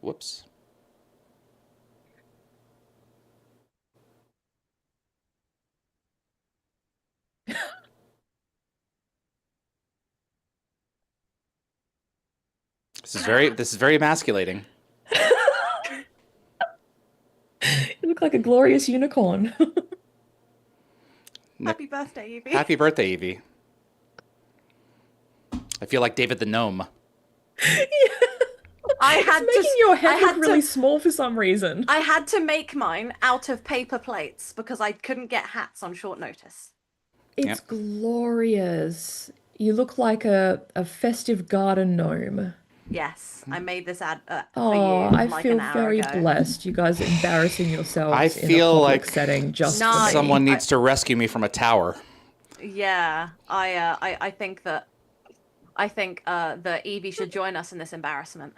Whoops. This is very emasculating. You look like a glorious unicorn. Happy birthday, Yvie. Happy birthday, Evie. I feel like David the Gnome. I It's had making to. your I head had look really to. small for some reason. I had to make mine out of paper plates because I couldn't get hats on short notice. It's Yep. glorious. You look like a festive garden gnome. Yes, I made this ad for Oh, you I like feel an hour very ago. blessed. You guys are embarrassing I yourselves in a feel public like setting just No, for me. someone needs to rescue me from a tower. Yeah, I think that that Evie should join us in this embarrassment.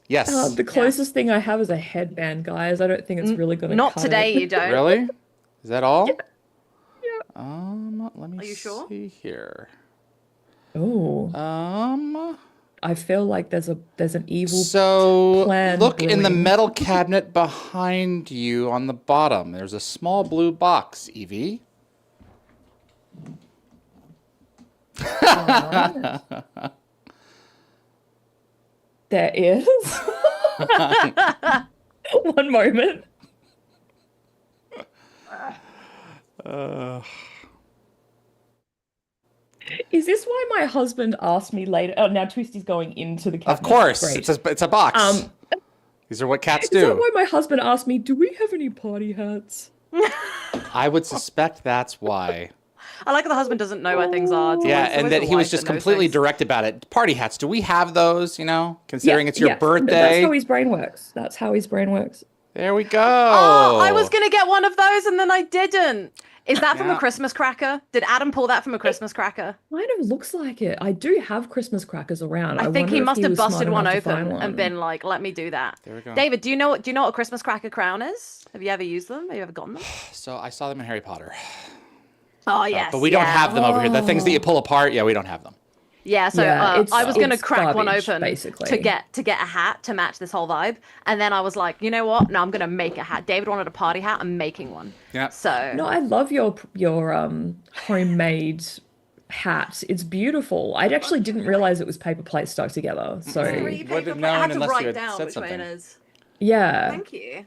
Yes. The closest thing I have is a headband, guys. I don't think it's really gonna Not cut today, it. you don't. Really? Is that all? Yeah. Let me Are you sure? see here. Oh, I feel like there's an evil So plan look in the brewing. metal cabinet behind you on the bottom. There's a small blue box, Evie. There is. One moment. Is this why my husband asked me later? Oh, now Twisty's going into the Of cabinet. course, Great. it's a box. Um, These are what cats is that do. why my husband asked me, do we have any party hats? I would suspect that's why. I like that the husband doesn't know where things are. It's Yeah, always and the that he was wife just that knows completely things. direct about it. Party hats, do we have those, considering it's your That's birthday? how his brain works. That's how his brain works. There we go. Oh, I was gonna get one of those and then I didn't. Is that from a Yeah. Christmas cracker? Did Adam pull that from a Christmas cracker? Kind of looks like it. I do have Christmas crackers around. I think wonder he if must have was smart busted one enough to open find one. and been like, "Let me do that." There we go. David, do you know what a Christmas cracker crown is? Have you ever used them? Have you ever gotten them? So I saw them in Harry Potter. Oh yes, But we don't have them over here. The things that you pull apart, yeah, we don't have them. Yeah, so Yeah, I was gonna it's crack one garbage, open basically. to get a hat to match this whole vibe, and then I was like, you know what? No, I'm gonna make a hat. David wanted a party hat. I'm making one. Yeah. So No, I love your homemade hat. It's beautiful. I actually didn't realize it was paper plate stuck together. So three Would have paper known I had to unless you write had down said which way it something. is. yeah. Thank you.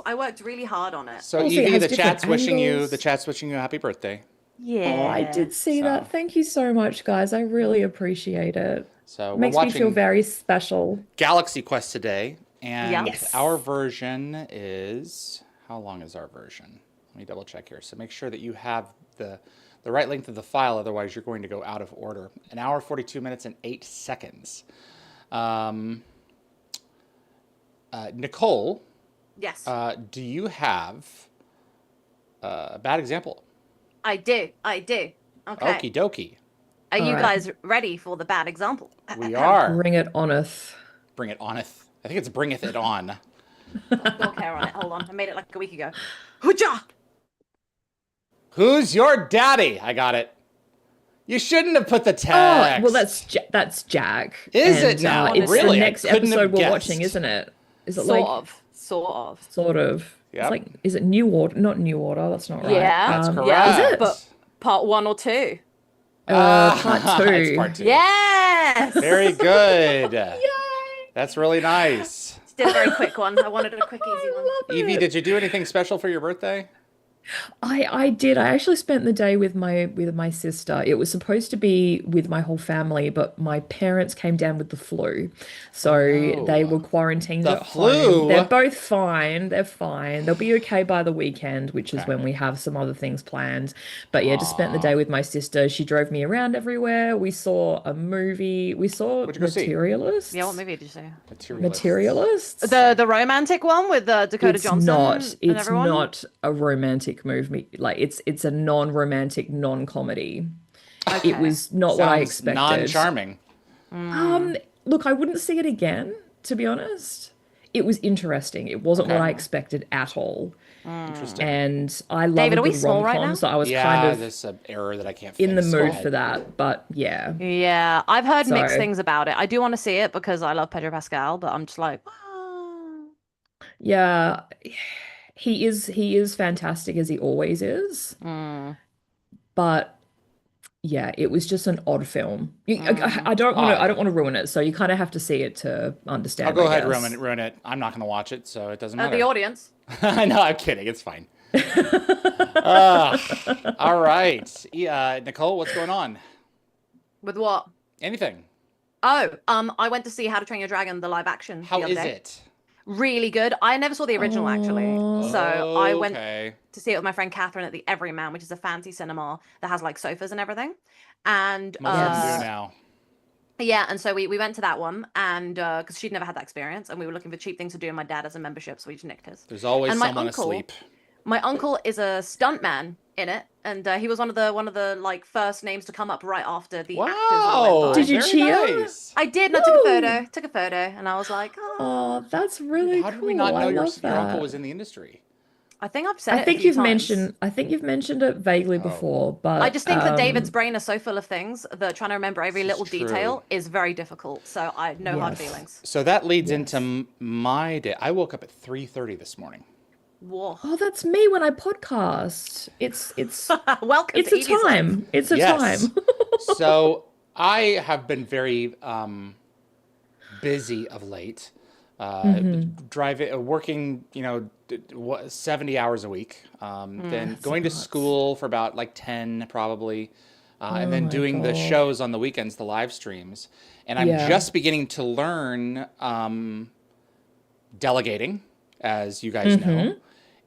I worked really hard on it. So Also, it Evie, has the different chat's wishing you angles. a happy birthday. Yeah. Oh, I did see So- that. Thank you so much, guys. I really appreciate it. So we're Makes me feel watching very special. Galaxy Quest today, and Yeah. Yes. our version is, how long is our version? Let me double check here. So make sure that you have the right length of the file, otherwise you're going to go out of order. An hour, 42 minutes, and 8 seconds. Nicole, Yes. do you have a bad example? I do. Okay. Okie dokie. Are you Alright. guys ready for the bad example? We are. Bring it oneth. Bring it oneth. I think it's bringeth it on. Dog hair on it. Hold on. I made it like a week ago. Hooja! Who's your daddy? I got it. You shouldn't have put the Oh, text. well, that's Jack. Is it now? It's Really? the I next couldn't have episode we're guessed. watching, isn't it? Is it Sort like of. sort of? Yep. It's like, is it New Order? Not New Order. That's not right. Yeah. That's correct. Yeah, Is it? but part 1 or 2. Part It's two. part 2. Yes! Very good. That's really nice. Just did a very quick one. I wanted a quick, easy one. Evie, did you do anything special for your birthday? I did. I actually spent the day with my sister. It was supposed to be with my whole family, but my parents came down with the flu. So they were quarantined The at flu? home. They're both fine. They're fine. They'll be okay by the weekend, which is when we have some other things planned. But yeah, just spent the day with my sister. She drove me around everywhere. We saw a movie. We saw What'd you go see? Materialists. Yeah, what movie did you say? Materialists. The romantic one with Dakota It's Johnson not. and It's everyone? not a romantic movie. Like it's a non-romantic, non-comedy. It was not what I Sounds expected. non-charming. Look, I wouldn't see it again, to be honest. It was interesting. It wasn't what I expected at all. Interesting. And I love David, a are we good small right rom-com, now? so I was Yeah, kind of there's an error that I can't in the fix. mood for that. But yeah. Yeah, I've heard mixed So- things about it. I do want to see it because I love Pedro Pascal, but I'm just like, Yeah, he is fantastic as he always is. Mm, But yeah, it was just an odd film. I mm. don't want to I don't Odd. want to ruin it, so you kind of have to see it to I'll understand, go I ahead, guess. ruin it. I'm not going to watch it, so it doesn't The matter. audience. I know, I'm kidding. It's fine. Uh, all right. Nicole, what's going on? With what? Anything? Oh, I went to see How to Train Your Dragon, the live action, How the other is day. it? Really good. I never saw the original actually, Oh, so I went Okay. to see it with my friend Catherine at the Everyman, which is a fancy cinema that has like sofas and everything. And Most of them do yes. now. yeah, and so we went to that one, and because she'd never had that experience, and we were looking for cheap things to do, and my dad has a membership, so we just nicked his. There's always And my someone uncle, asleep. my uncle is a stuntman in it, and he was one of the like first names to come up right after the actors all went Wow. by. Did you Very cheer? nice. I did, and I Woo! took a photo, and I was like, oh. Oh, that's Dude, really how did we not cool. I know love your uncle that. was in the industry? I think I've said it a few times. I think you've mentioned it vaguely Oh, before, I but just think that David's brain is so full of things that trying to remember every this is little true. detail is very difficult. So I no hard yes. feelings. So that leads into Yes. my day. I woke up at 3:30 this morning. Whoa. Oh, that's me when I podcast. Welcome to It's a Evie's life. time. It's a Yes. time. So I have been very busy of late. Uh, driving, working, 70 hours a week. Then That's going to nuts. school for about like 10 probably. And Oh then my doing the God. shows on the weekends, the live streams. And I'm Yeah. just beginning to learn delegating, as you guys know, Mm-hmm.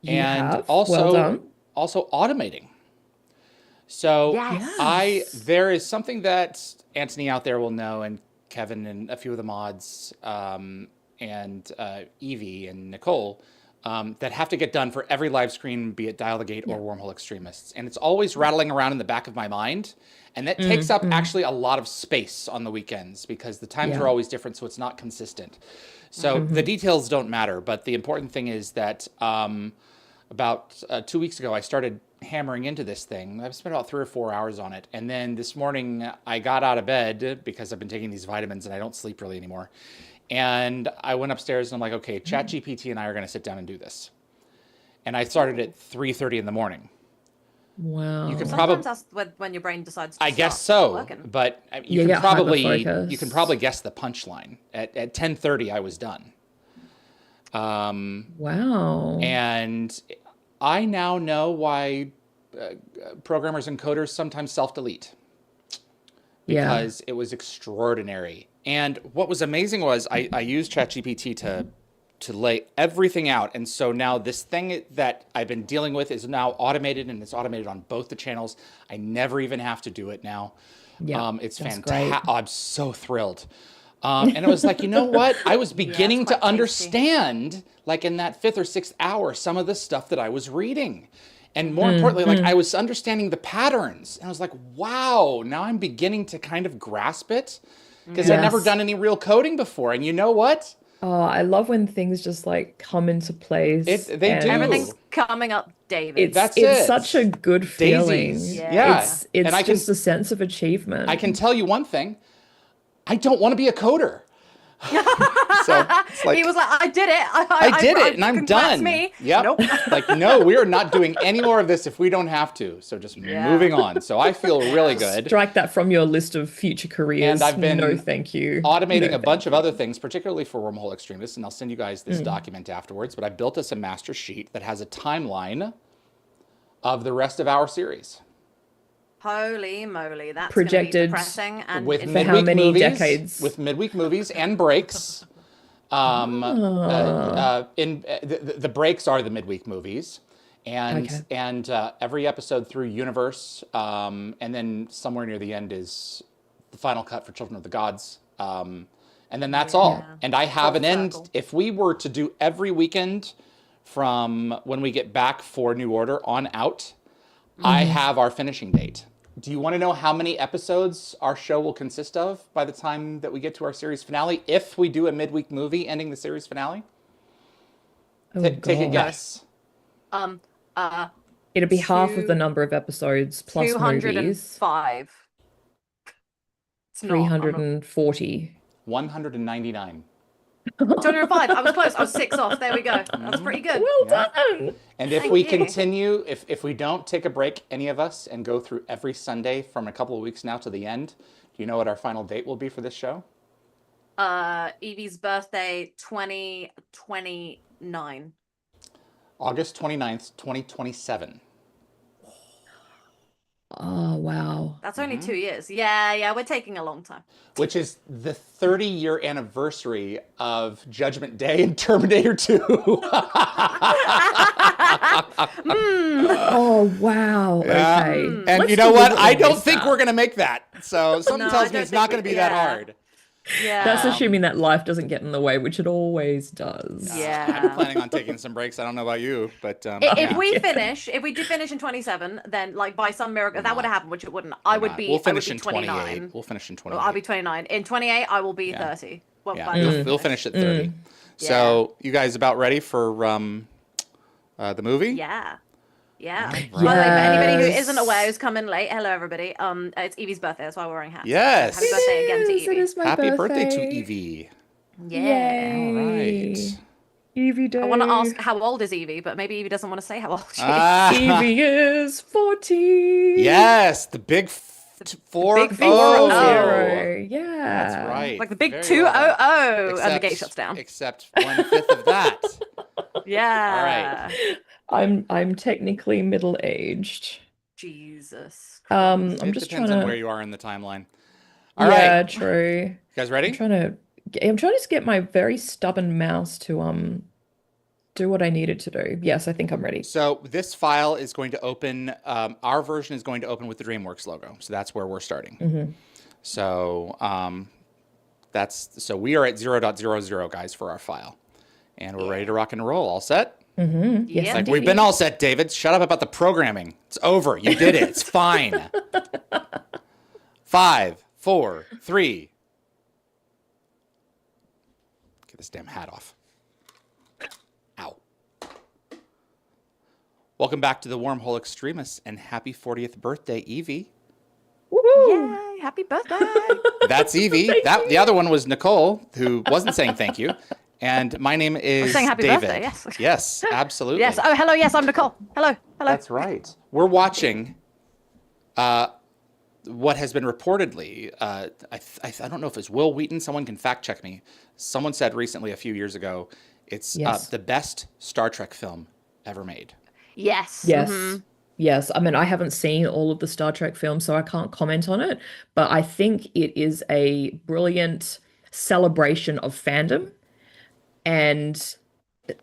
You and have. Well also done. also automating. So Yes. Yes. there is something that Anthony out there will know, and Kevin and a few of the mods, and Evie and Nicole, that have to get done for every live screen, be it Dial the Gate or Yeah. Wormhole Extremists. And it's always rattling around in the back of my mind. And that takes up Mm-hmm. actually a lot of space on the weekends because the times are Yeah. always different, so it's not consistent. So the Mm-hmm. details don't matter, but the important thing is that about 2 weeks ago, I started hammering into this thing. I've spent about 3 or 4 hours on it. And then this morning, I got out of bed because I've been taking these vitamins and I don't sleep really anymore. And I went upstairs and I'm like, okay, ChatGPT and I are going to sit down and do this. And I started at 3:30 in the morning. You can Wow. Sometimes probably, that's when your brain decides I to guess start so, working. but You get hyper you can probably focused. guess the punchline. At 10:30, I was done. Wow. And I now know why programmers and coders sometimes self-delete Yeah. because it was extraordinary. And what was amazing was I used ChatGPT to lay everything out. And so now this thing that I've been dealing with is now automated, and it's automated on both the channels. I never even have to do it now. Yeah. It's That's fantastic. great. I'm so thrilled. And it was like, you know what? I was Yeah, it's beginning quite to tasty. understand, like in that fifth or sixth hour, some of the stuff that I was reading. And more importantly, like I was understanding the patterns. And I was like, wow, now I'm beginning to kind of grasp it because I'd never Yes. done any real coding before. And you know what? Oh, I love when things just like come into place They and Everything's do. coming up, David. it's That's it's such a it. good Daisies. feeling. Yeah. Yeah. And It's just a sense of I achievement. can tell you one thing. I don't want to be a coder. So it's He like, was like, I did it. I did it and I'm congrats done. me. Yep. Nope. Like, no, we are not doing any more of this if we don't have to. So just Yeah. moving on. So I feel really Yes. good. Strike that from your list of future And careers. I've No, been thank you. automating No, a bunch thank of you. other things, particularly for Wormhole Extremists. And I'll send you guys this document afterwards. But I built us a master sheet that has a timeline of the rest of our series. Holy moly, that's going to be Projected depressing and With for how midweek many movies, decades? with midweek movies and breaks. Ah, The breaks are the midweek movies, and okay. every episode through Universe, and then somewhere near the end is the final cut for Children of the Gods, and then that's all. Yeah. And I have Full an end. circle. If we were to do every weekend from when we get back for New Order on out, I have our finishing date. Do you want to know how many episodes our show will consist of by the time that we get to our series finale? If we do a midweek movie ending the series finale, Oh take a God. guess. Um, uh, It'd be half of the two, number of episodes plus movies. 205. It's not. I'm not. 340. 199. 205. I was close. I was 6 off. There we go. That's pretty good. Well Yeah. done. And if Thank we you. continue, if we don't take a break, any of us, and go through every Sunday from a couple of weeks now to the end, do you know what our final date will be for this show? Evie's birthday, 2029. August 29th, 2027. Oh, wow. That's only 2 years. Yeah, we're taking a long time. Which is the 30-year anniversary of Judgment Day and Terminator 2. Oh, wow. Okay. And Let's you know what? I deliberately don't miss think that. we're going to make that. So something No, tells I me don't it's not think going to we- be that yeah. hard. Yeah. That's assuming that life doesn't get in the way, which it always does. I'm Yeah. planning on taking some breaks. I don't know about you, but If we finish, if we do finish in 27, then like by some miracle, that would have happened, which it wouldn't. I would be. We'll I would finish be in 29. 28. We'll finish in 28. Well, I'll be 29. In 28, I will be 30. Well, Yeah, by the time we'll we finish at 30. So you guys about ready for the movie? Yeah. Yeah. Right. By the way, for anybody who Yes. isn't aware, who's coming late, hello everybody. It's Evie's birthday. That's why we're wearing hats. Yes. Happy birthday again to Yes, it Evie. is my Happy birthday to birthday. Evie. Yeah. All Yay. right. Evie Day. I want to ask how old is Evie, but maybe Evie doesn't want to say how old she is. Ah, Evie is 40. yes, the big 4 big 0. 4-0. Yeah. That's right. Like the big Very 200, well done. and the gate shuts down. Except 1/5 of that. Yeah. I'm technically middle-aged. Jesus. I'm It just depends trying on where to. you are in the timeline. All Yeah, right. true. You guys ready? I'm trying to get my very stubborn mouse to do what I need it to do. Yes, I think I'm ready. So this file is going to open, our version is going to open with the DreamWorks logo. So that's where we're starting. Mm-hmm. So so we are at 0.00, guys, for our file. And we're ready to rock and roll. All set? Mm-hmm. Yes, Yeah. Like, we've been all set, David. Shut up about the programming. It's over. You did it. It's fine. 5, 4, 3. Get this damn hat off. Ow. Welcome back to the Wormhole Extremists, and happy 40th birthday, Evie. Woohoo! Yay, happy birthday. That's Evie. The other one was Nicole, who wasn't saying thank you. And my name is saying happy David. birthday, yes. Yes, absolutely. Yes. Oh, hello. Yes, I'm Nicole. Hello. That's right. We're watching what has been reportedly, I don't know if it's Will Wheaton, someone can fact check me. Someone said recently, a few years ago, it's Yes. the best Star Trek film ever made. Yes. Yes. Mhm. Yes. I mean, I haven't seen all of the Star Trek films, so I can't comment on it, but I think it is a brilliant celebration of fandom and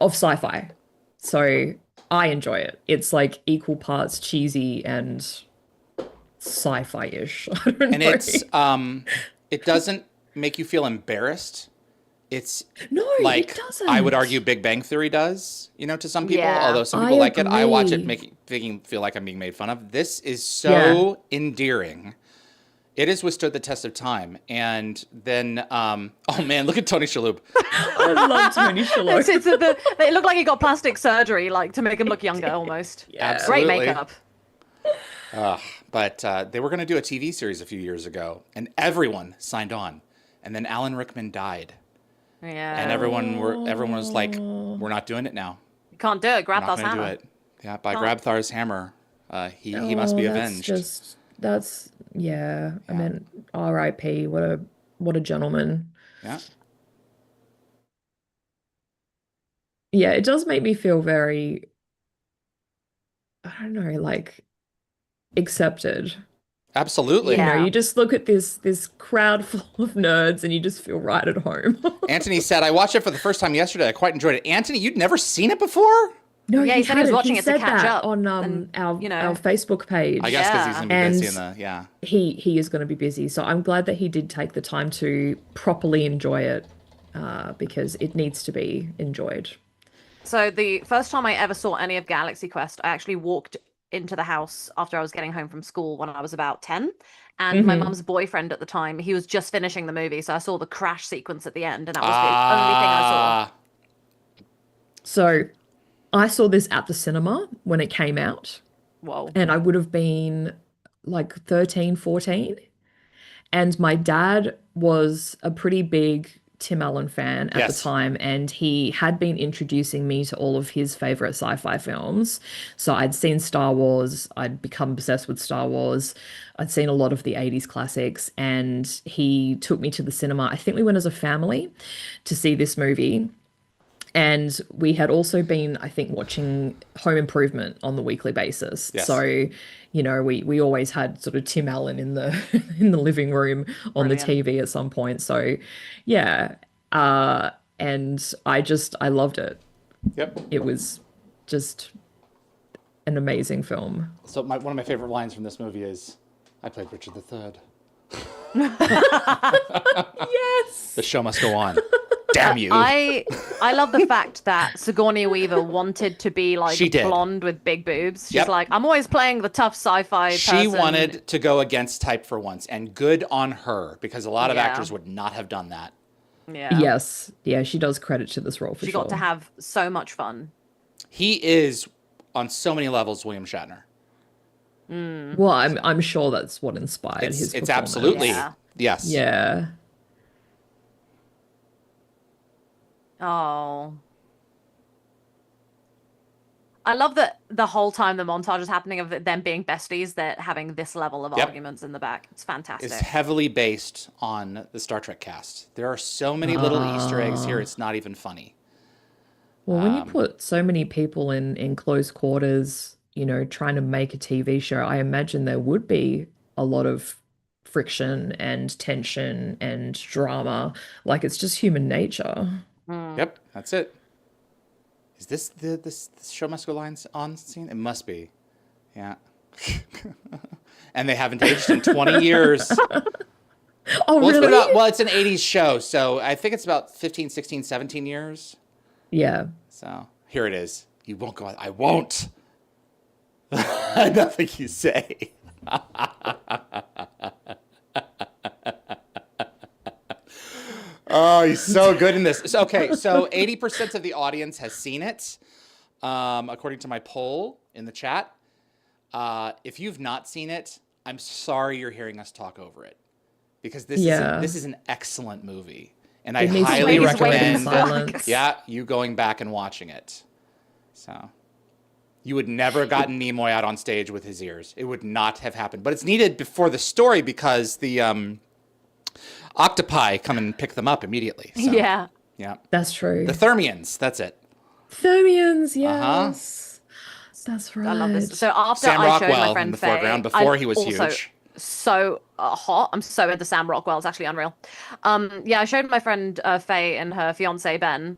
of sci-fi. So I enjoy it. It's like equal parts cheesy and sci-fi-ish. I don't And know. it's it doesn't make you feel embarrassed. It's No, like, it doesn't. I would argue Big Bang Theory does, to some people, Yeah. although some I people like it. I watch it agree. feel like I'm being made fun of. This is so endearing. It has withstood the test of time. And then, oh man, look at Tony Shalhoub. I love Tony Shalhoub. It looked like he got plastic surgery, like to make him look younger, almost. Yeah. Great Absolutely. makeup. But they were going to do a TV series a few years ago, and everyone signed on. And then Alan Rickman died. Yeah. And everyone was like, we're not doing it now. You can't do it. Grab We're not that going to do hammer. it. Yeah, by Grabthar's hammer. He must be avenged. Yeah. I mean, R.I.P. What a gentleman. Yeah. Yeah, it does make me feel very, I don't know, like accepted. Absolutely. You know, Yeah. you just look at this crowd full of nerds and you just feel right at home. Anthony said, I watched it for the first time yesterday. I quite enjoyed it. Anthony, you'd never seen it before? No, Yeah, he said he was hadn't. watching He it to said catch that up on and, our you know. our Facebook page. I guess because he's Yeah. going to be busy in And the, yeah. he is going to be busy. So I'm glad that he did take the time to properly enjoy it, because it needs to be enjoyed. So the first time I ever saw any of Galaxy Quest, I actually walked into the house after I was getting home from school when I was about 10. And my Mhm. mum's boyfriend at the time, he was just finishing the movie. So I saw the crash sequence at the end, and that was the only thing I saw. Ah, So I saw this at the cinema when it came out, Whoa. and I would have been like 13, 14. And my dad was a pretty big Tim Allen fan at the Yes. time, and he had been introducing me to all of his favorite sci-fi films. So I'd seen Star Wars, I'd become obsessed with Star Wars. I'd seen a lot of the 80s classics, and he took me to the cinema. I think we went as a family to see this movie. And we had also been, I think, watching Home Improvement on the weekly basis. Yes. So, we always had sort of Tim Allen in the in the living room on the Brilliant. TV at some point. So, yeah. And I loved it. Yep. It was just an amazing film. So one of my favorite lines from this movie is, "I played Richard III. Yes. The show must go on." Damn you. I love the fact that Sigourney Weaver wanted to be like She did. blonde with big boobs. She's Yep. like, I'm always playing the tough sci-fi She person. wanted to go against type for once, and good on her, because a lot of Yeah. actors would not have done that. Yeah. Yes. Yeah, she does credit to this role for She sure. got to have so much fun. He is, on so many levels, William Shatner. Well, I'm sure that's what inspired his It's performance. absolutely, Yeah. yes. Yeah. Oh. I love that the whole time the montage is happening of them being besties, they're having this level of Yep. arguments in the back. It's fantastic. Is heavily based on the Star Trek cast. There are so many little Easter eggs here, it's not even funny. Well, when you put so many people in close quarters, trying to make a TV show, I imagine there would be a lot of friction and tension and drama. Like it's just human nature. Yep, that's it. Is this this show must go on scene? It must be. Yeah. And they haven't aged in 20 years. Oh, Well, really? it's an 80s show, so I think it's about 15, 16, 17 years. Yeah. So here it is. You won't go. I won't. Nothing you say. Oh, he's so good in this. Okay, so 80% of the audience has seen it, according to my poll in the chat. If you've not seen it, I'm sorry you're hearing us talk over it, because this is an excellent movie, and I It needs to highly be enjoyed in recommend. silence. Yeah, you going back and watching it. So you would never have gotten Nimoy out on stage with his ears. It would not have happened. But it's needed for the story because the octopi come and pick them up immediately. So, Yeah. yeah. That's true. The Thermians, that's it. Thermians, yes. That's right. I love this. So after Sam I showed Rockwell my friend in the Faye, foreground before I'm he was also huge. So hot. I'm so into Sam Rockwell. It's actually unreal. Yeah, I showed my friend Faye and her fiance Ben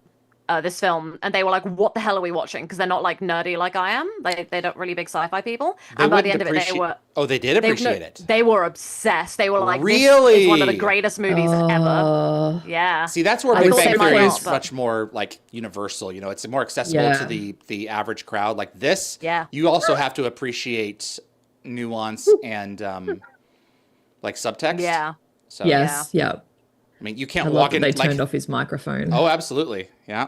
this film, and they were like, "What the hell are we watching?" Because they're not like nerdy like I am. They're not really big sci-fi people. They And by the wouldn't end of it, they appreciate- were. Oh, they did appreciate it. They were obsessed. They were like, "This Really? is one of the greatest movies ever." Yeah. See, that's where I Big thought Bang they Theory might is not, but- much more like universal. You know, it's more accessible to Yeah. the average crowd. Like this, Yeah. you also have to appreciate nuance and like subtext. Yeah. So Yes, yeah. I mean, you I can't love walk that in they like. turned off his microphone. Oh, absolutely. Yeah.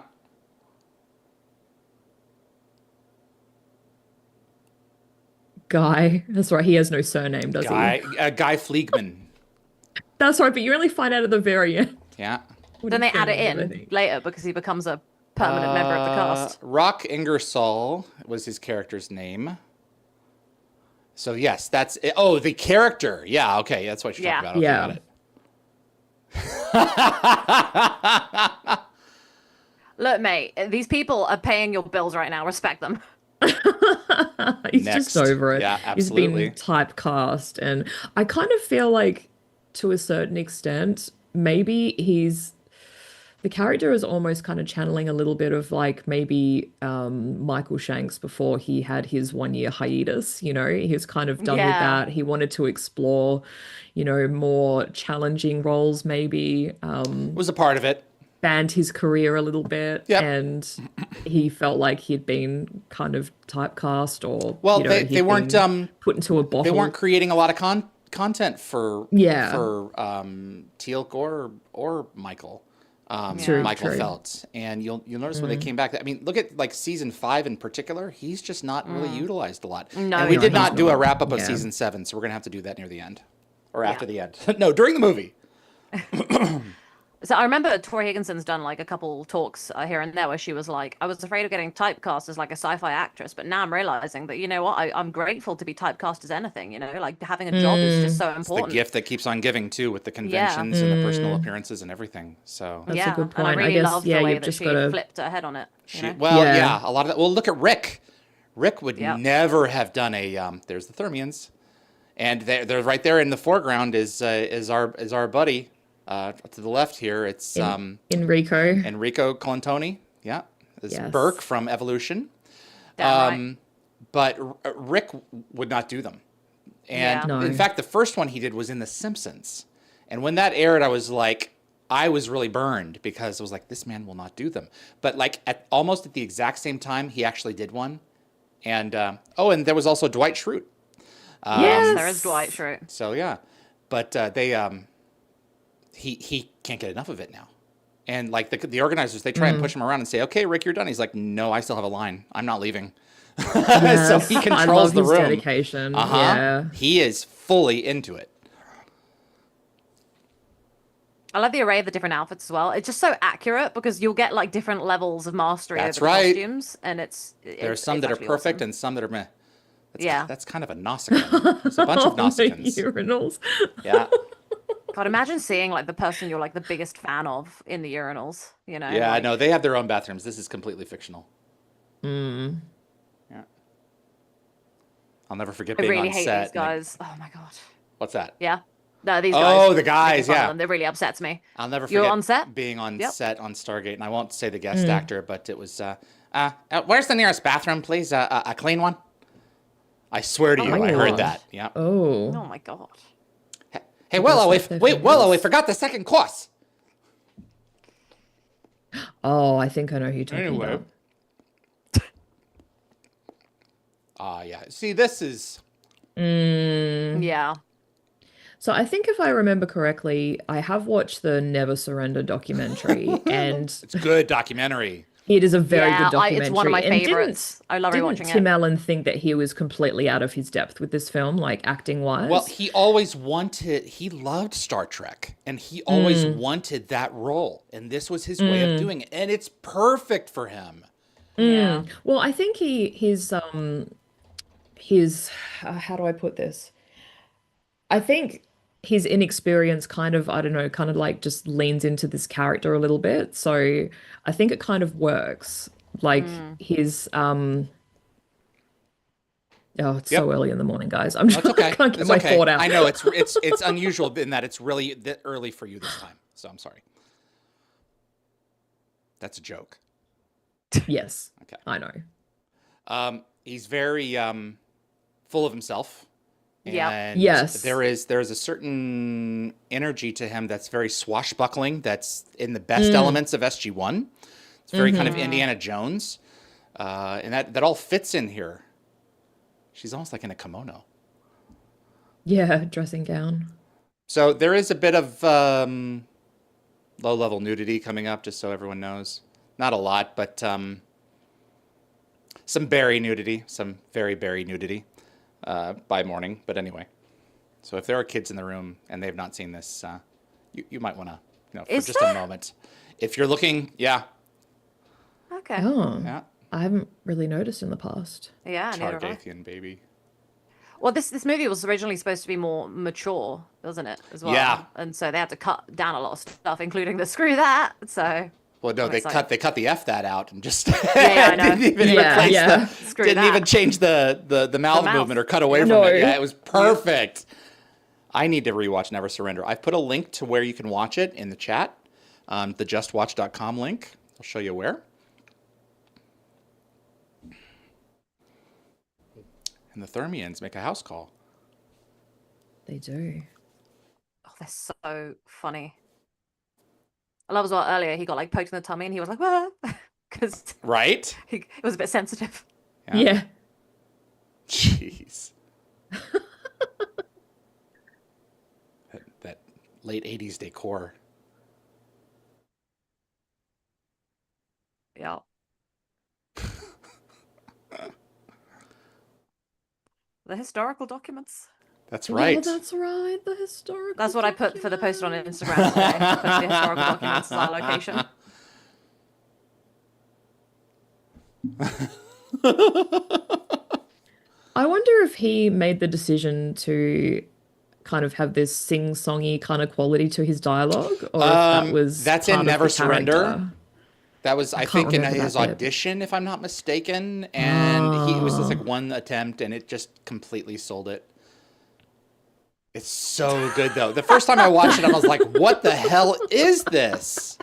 Guy. That's right. He has no surname, does Guy he? Guy Fleegman. That's right, but you only find out at the very end. Yeah. what Then they his add it surname is, I in think. later because he becomes a permanent member of the cast. Rock Ingersoll was his character's name. So yes, that's it. Oh, the character. Yeah, okay, that's what you're Yeah. talking about. Okay, Yeah. got it. Look, mate, these people are paying your bills right now. Respect them. He's Next. just over it. Yeah, He's been absolutely. typecast, and I kind of feel like, to a certain extent, maybe the character is almost kind of channeling a little bit of like maybe Michael Shanks before he had his 1 year hiatus. He was kind of done with Yeah. that. He wanted to explore, more challenging roles, maybe. Was a part of it. Banned his career a little bit, Yep. and he felt like he'd been kind of typecast, or Well, he'd they weren't been put into a bottle. they weren't creating a lot of content for Yeah. Teal'c or Michael. True, Michael true. Phelps, and you'll notice when they came back. I mean, look at like season 5 in particular. He's just not really utilized a lot. No, and we he's did not. not do a wrap up of Yeah. season 7, so we're gonna have to do that near the end or after the end. No, during the movie. So I remember Tori Higginson's done like a couple talks here and there where she was like, I was afraid of getting typecast as like a sci-fi actress, but now I'm realizing that, you know what, I'm grateful to be typecast as anything, you know, like having a job is just so It's the important. gift that keeps on giving too, with the Yeah. conventions and the personal appearances and everything. So That's a Yeah. good And I point. I really guess, loved yeah, the way you've that just she gotta. flipped her head on it, you know? well, Yeah. yeah, a lot of that. Well, look at Rick. Rick would Yep. never have done a. There's the Thermians, and they're right there in the foreground is our buddy. To the left here, it's Enrico. Enrico Colantoni. Yeah, this Yes. Burke from Evolution. Damn right. But Rick would not do them. And Yeah. No. in fact, the first one he did was in The Simpsons. And when that aired, I was really burned because I was like, this man will not do them. But like almost at the exact same time, he actually did one. And and there was also Dwight Schrute. Yes. There is Dwight Schrute. So yeah, but he can't get enough of it now. And like the organizers, they try and push him around and say, "Okay, Rick, you're done." He's like, "No, I still have a line. I'm not leaving." So he I controls love the his room. dedication. Uh-huh. Yeah. He is fully into it. I love the array of the different outfits as well. It's just so accurate because you'll get like different levels of mastery That's over the right. costumes, and There are some that are actually perfect awesome. and some that are meh. Yeah. That's kind of a Nausicaa. There's a bunch of The Nausicans. urinals. Yeah. God, imagine seeing like the person you're like the biggest fan of in the urinals, you know? Yeah, like, no, they have their own bathrooms. This is completely fictional. Mm. Yeah. I'll never forget I being really on hate set. these guys. Oh my God. What's that? Yeah. No, these Oh, guys. the guys, making fun of yeah. them, It really upsets me. I'll never You're forget on set? being on Yep. set on Stargate, and I won't say the guest actor, but it was, where's the nearest bathroom, please? A clean one? I swear to Oh you, my I heard God. that. Yeah. Oh. Oh my God. Hey, Willow, Yes, we definitely. forgot the second course. Oh, I think I know who you're talking Anyway. about. Yeah. See, this is... Yeah. So I think if I remember correctly, I have watched the Never Surrender documentary, and It's good documentary. it is a very Yeah, good documentary. it's one of my And favorites. I love didn't rewatching Tim it. Allen think that he was completely out of his depth with this film, like acting wise? Well, he loved Star Trek, and he always wanted that role, and this was his way of doing it, and it's perfect for him. Yeah. Well, I think his how do I put this? I think his inexperience kind of, I don't know, kind of like just leans into this character a little bit. So I think it kind of works. Like his oh, it's Yep. so early in the morning, guys. I'm just That's okay. I can't get It's my okay. thought out. I know it's unusual in that it's really that early for you this time, so I'm sorry. That's a joke. Yes, Okay. I know. He's very full of himself. Yep. And Yes. there is a certain energy to him that's very swashbuckling, that's in the best elements of SG-1. It's very kind of Indiana Jones. And that all fits in here. She's almost like in a kimono. Yeah, dressing gown. So there is a bit of low-level nudity coming up, just so everyone knows. Not a lot, but some berry nudity, some very berry nudity by morning. But anyway, so if there are kids in the room and they've not seen this, you might want to, for Is just there? a moment. If you're looking, yeah. Okay. Oh, Yeah. I haven't really noticed in the past. Yeah, neither have I. Targathian, baby. Well, this movie was originally supposed to be more mature, wasn't it, as well? Yeah. And so they had to cut down a lot of stuff, including the screw that. So Well, no, I'm they excited. cut the F that out and just Yeah, I know. didn't even Yeah, replace yeah. Screw didn't that. even change the mouth mouth. movement or cut away from No. it. Yeah, it was perfect. I need to rewatch Never Surrender. I've put a link to where you can watch it in the chat. The justwatch.com link. I'll show you where. And the Thermians make a house call. They do. Oh, they're so funny. I love as well earlier he got like poked in the tummy and he was like, "What?" Because Right? it was a bit sensitive. Yeah. Yeah. Jeez. that late 80s decor. Yeah. The historical documents. That's Yeah, right. that's right. The historical. That's what I put for the post on Instagram today. I put the historical documents as our location. I wonder if he made the decision to kind of have this sing-songy kind of quality to his dialogue, or if that was That's part in of Never the Surrender. character. That was, I Can't think, in remember his that bit. audition, if I'm not mistaken. And it was just Ah. like one attempt, and it just completely sold it. It's so good, though. The first time I watched it, I was like, what the hell is this?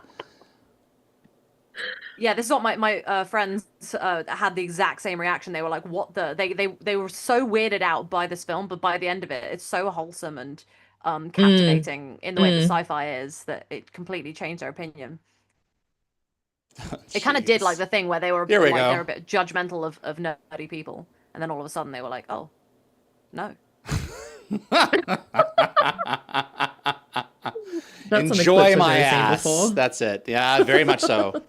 Yeah, this is what my friends had the exact same reaction. They were like, "What the?" They were so weirded out by this film, but by the end of it, it's so wholesome and captivating in the way that sci-fi is that it completely changed their opinion. It kind of did like Jeez. the thing where they were Here we like go. they're a bit judgmental of nerdy people, and then all of a sudden they were like, "Oh, no." That's on a Enjoy clip my I've never seen ass. before. That's it. Yeah, very much so.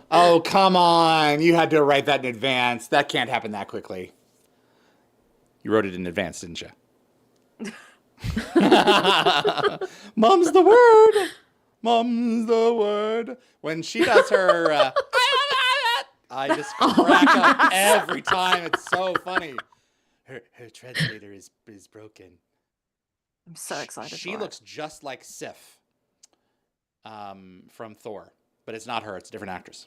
Oh, come on. You had to write that in advance. That can't happen that quickly. You wrote it in advance, didn't you? Mum's the word. Mum's the word. When she does her, I just crack up every time. It's so funny. Her translator is broken. I'm so excited. She for looks just like Sif from Thor, but it's not her. It's a different actress.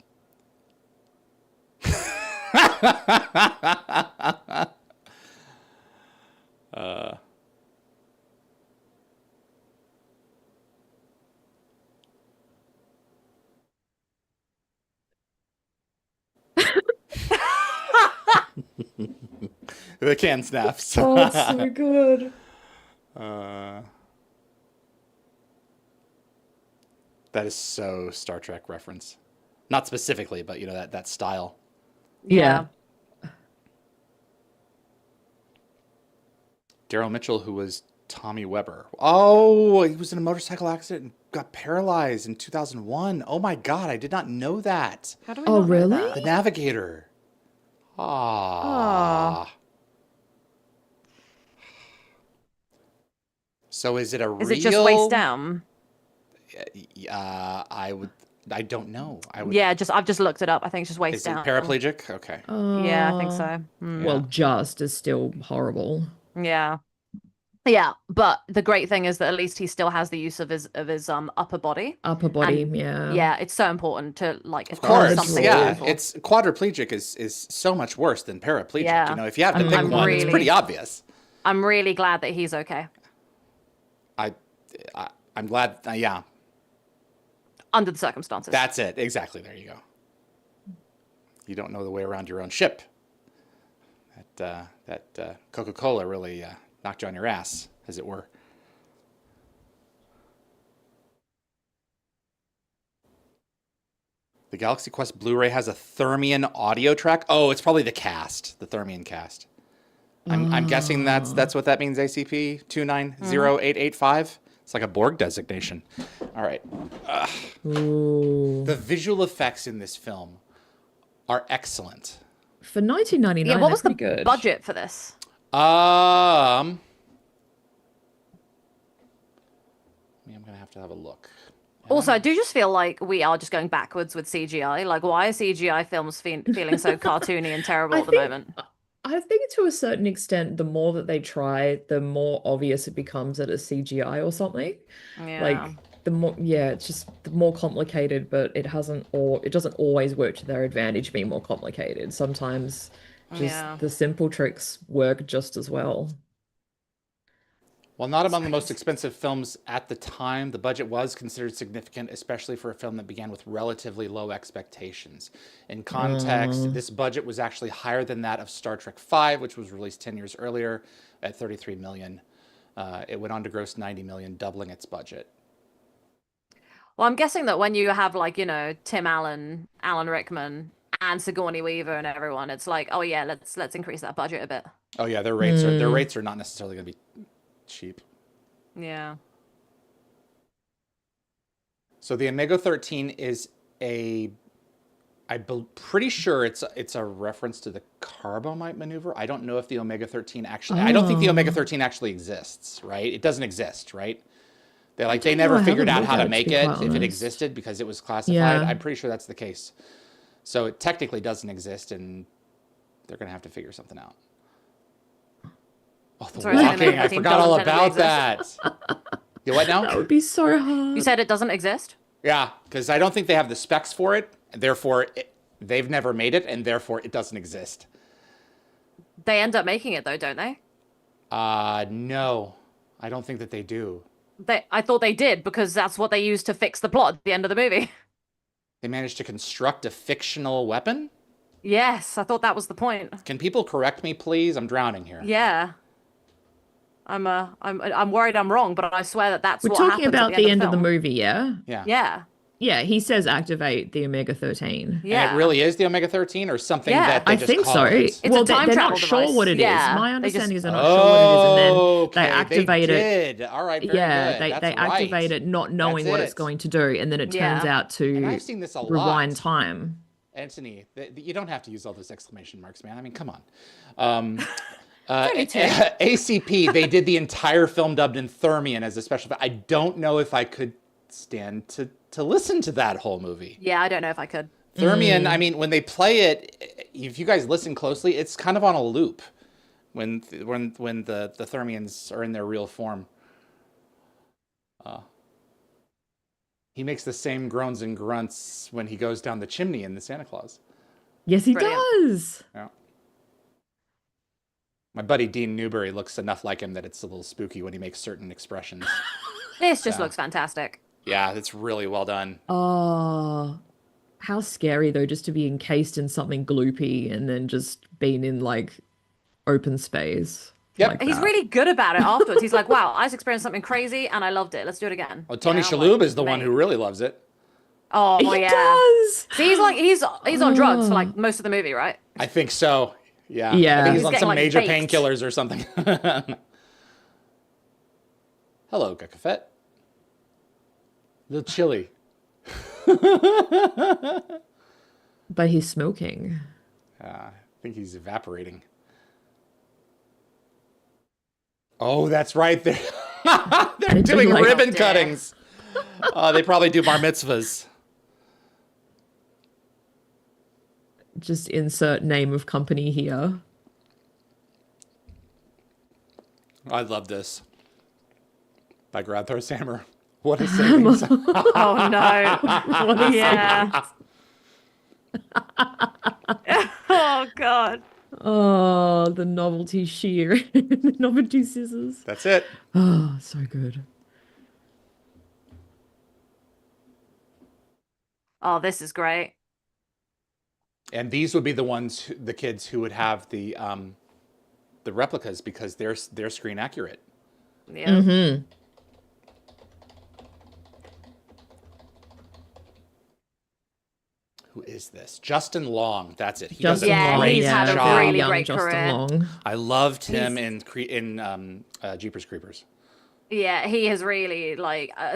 The can snaps. Oh, it's so good. That is so Star Trek reference. Not specifically, but you know that style. Yeah. Daryl Mitchell, who was Tommy Weber. Oh, he was in a motorcycle accident and got paralyzed in 2001. Oh my God, I did not know that. How do we Oh, not know really? that? The Navigator. Ah. So is it a real? Is it just waist down? I don't know. Yeah, I've just looked it up. I think it's just waist Is it down. paraplegic? Okay. Yeah, I think Oh. so. Mm. Well, just is still horrible. Yeah. Yeah, but the great thing is that at least he still has the use of his upper body. Upper body, And yeah. yeah, it's so important to like Of course, something yeah. awful. It's quadriplegic is so much worse than paraplegic. Yeah. You know, if you have to pick I'm one, it's really- pretty obvious. I'm really glad that he's okay I'm glad. Yeah, under the circumstances. that's it. Exactly. There you go. You don't know the way around your own ship. That Coca-Cola really knocked you on your ass, as it were. The Galaxy Quest Blu-ray has a Thermion audio track. Oh, it's probably the cast, the Thermion cast. I'm guessing that's what that means. ACP 290885. It's like a Borg designation. All right. Ooh. The visual effects in this film are excellent. For 1999, Yeah, what was the good. budget for this? I'm gonna have to have a look. Also, I do just feel like we are just going backwards with CGI. Like, why are CGI films feeling so cartoony and terrible at the moment? I think to a certain extent, the more that they try, the more obvious it becomes that it's CGI or something. Yeah. Like the more, yeah, it's just the more complicated, but it doesn't always work to their advantage being more complicated. Sometimes just the simple tricks work just as well. While not among the most expensive films at the time, the budget was considered significant, especially for a film that began with relatively low expectations. In context, this budget was actually higher than that of Star Trek V, which was released 10 years earlier at $33 million. It went on to gross $90 million, doubling its budget. Well, I'm guessing that when you have like, Tim Allen, Alan Rickman, and Sigourney Weaver and everyone, it's like, oh yeah, let's increase that budget a bit. Oh yeah, their rates are not necessarily going to be cheap. Yeah. So the Amigo 13 is Pretty sure it's a reference to the Carbomite maneuver. I don't know if the Omega-13 actually. I don't think the Omega-13 actually exists. Right? It doesn't exist. Right? They never figured out how to make it if it existed because it was classified. Yeah. I'm pretty sure that's the case. So it technically doesn't exist, and they're gonna have to figure something out. Oh, the walking! I forgot all about that. You what now? That would be so hard. You said it doesn't exist? Yeah, because I don't think they have the specs for it. Therefore, they've never made it, and therefore it doesn't exist. They end up making it though, don't they? No, I don't think that they do. I thought they did because that's what they used to fix the plot at the end of the movie. They managed to construct a fictional weapon? Yes, I thought that was the point. Can people correct me, please? I'm drowning here. Yeah. I'm worried I'm wrong, but I swear that's We're what talking happens about at the end of the film. movie, yeah? Yeah. Yeah. Yeah, he says activate the Omega-13. Yeah. And it really is the Omega-13 or something Yeah. that they I just think call so. it? It's a time they're travel not sure device. what it is. Yeah, My they understanding just- is they're not sure what it is, and then Okay, they activate they it. did. All right, very Yeah, good. they That's activate right. it not knowing That's what it. it's going to do, and then it turns Yeah. out And to I've seen this a lot. rewind time. Anthony, you don't have to use all those exclamation marks, man. I mean, come on. Only two. ACP, they did the entire film dubbed in Thermian as a special effect. I don't know if I could stand to listen to that whole movie. Yeah, I don't know if I could. Thermian, I mean, when they play it, if you guys listen closely, it's kind of on a loop when the Thermians are in their real form. He makes the same groans and grunts when he goes down the chimney in the Santa Claus. Yes, he Brilliant. does. Yeah. My buddy Dean Newberry looks enough like him that it's a little spooky when he makes certain expressions. This just Yeah. looks fantastic. Yeah, it's really well done. Oh, how scary though, just to be encased in something gloopy and then just being in like open space. Yep. like He's that. really good about it afterwards. He's like, wow, I just experienced something crazy and I loved it. Let's do it again. Well, Tony You know, Shalhoub like, is the one mate. who really loves it. Oh, He yeah. does. See, he's on drugs for like most of the movie, right? I think so. Yeah. Yeah. I think he's He's on getting, some like, major baked. painkillers or something. Hello, Gakafet. A little chilly. But he's smoking. I think he's evaporating. Oh, that's right. They're They do doing like- ribbon Oh, dear. cuttings. They probably do bar mitzvahs. Just insert name of company here. I love this. By Grabthar's Hammer. What a saving song. Oh, no. What a Yeah. Oh, God. Oh, the novelty shear, the novelty scissors. That's it. Oh, so good. Oh, this is great. And these would be the kids who would have the replicas because they're screen accurate. Yeah. Mm-hmm. Who is this? Justin Long. That's it. He Justin does a Yeah, Long, great he's had a job. really young great Justin career. Long. I loved him He's- in Jeepers Creepers. Yeah, he has really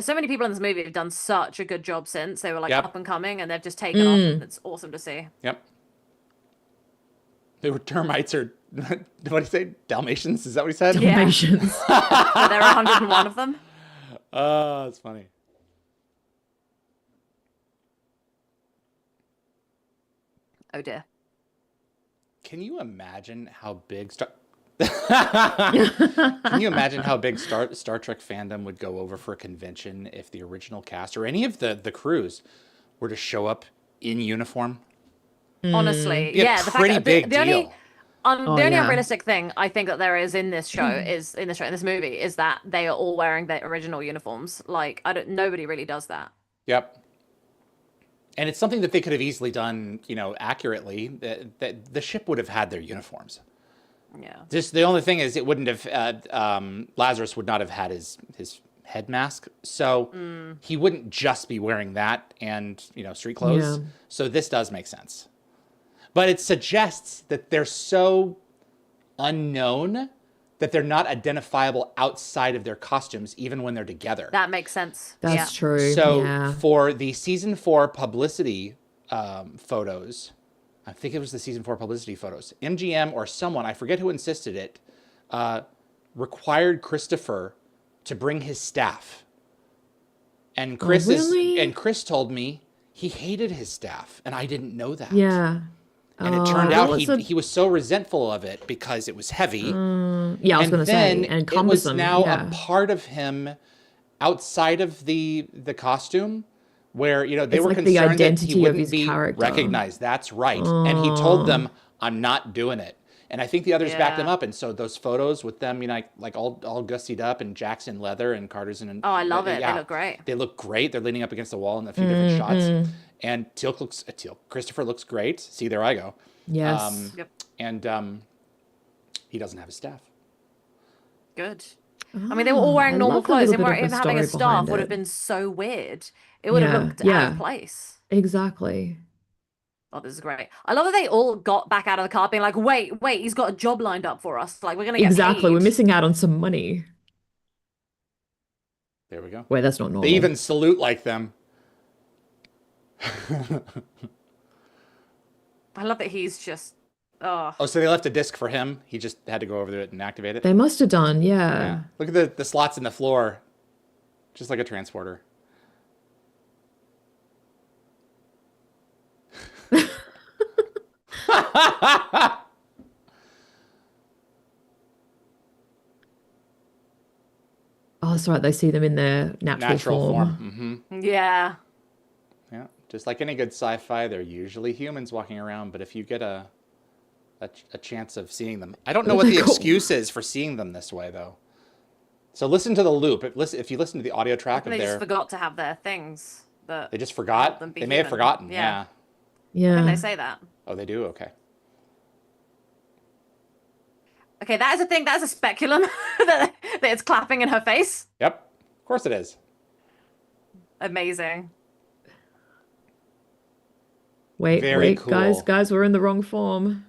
so many people in this movie have done such a good job since they were like Yep. up and coming, and they've just taken off. And it's awesome to see. Yep. They were termites or what did he say? Dalmatians? Is that what he said? Yeah. Dalmatians. So there are 101 of them. Oh, that's funny. Oh dear. Can you imagine how big Can you imagine how big Star Trek fandom would go over for a convention if the original cast or any of the crews were to show up in uniform? Honestly, Be a yeah. The fact pretty that big the only deal. the only yeah. unrealistic thing I think that there is in this show is in this movie is that they are all wearing their original uniforms. Like nobody really does that. Yep. And it's something that they could have easily done, accurately. That the ship would have had their uniforms. Yeah. Just the only thing is, it wouldn't have. Lazarus would not have had his head mask, so he wouldn't just be wearing that and street clothes. Yeah. So this does make sense, but it suggests that they're so unknown that they're not identifiable outside of their costumes, even when they're together. That makes sense. That's Yeah. true. So yeah. for the season 4 publicity photos. I think it was the season 4 publicity photos. MGM or someone, I forget who insisted it, required Christopher to bring his staff. And really? Chris told me he hated his staff, and I didn't know that. Yeah. And it turned out was a- he was so resentful of it because it was heavy. yeah, I was And going to then say, and it was cumbersome. now Yeah. a part of him outside of the costume, where they It's were like the concerned that identity he of wouldn't his be character. recognized. That's right. And he told them, "I'm not doing it." And I think the others backed him Yeah. up. And so those photos with them, like all gussied up, and Jack's in leather and Carter's in. Oh, I love it. Yeah, They look great. They look great. They're leaning up against the wall in a few different shots. And Christopher looks great. See, there I go. Yes. Yep. And he doesn't have his staff. Good. I mean, they were all wearing I normal love a clothes. little They bit weren't of even a having a story staff. behind Would have it. been so weird. It would have looked out of place. Exactly. Oh, this is great. I love that they all got back out of the car being like, wait, he's got a job lined up for us. Like, we're going to get Exactly. We're paid. missing out on some money. There we go. Wait, that's not normal. They even salute like them. I love that he's just, oh. Oh, so they left a disc for him. He just had to go over it and activate it. They must have done, yeah. Yeah. Look at the slots in the floor, just like a transporter. Oh, that's right. They see them in their natural form. Mm-hmm. Yeah. Yeah. Just like any good sci-fi, they're usually humans walking around. But if you get a chance of seeing them, I don't know what the excuse is for seeing them this way, though. So listen to the loop. If you listen to the audio track of They just their, forgot to have their things. That they just forgot. help them be They may have human. forgotten. Yeah. Yeah. I think Yeah. they say that. Oh, they do. Okay. Okay, that is a thing. That is a speculum that it's clapping in her face. Yep. Of course it is. Amazing. Very cool. guys, we're in the wrong form.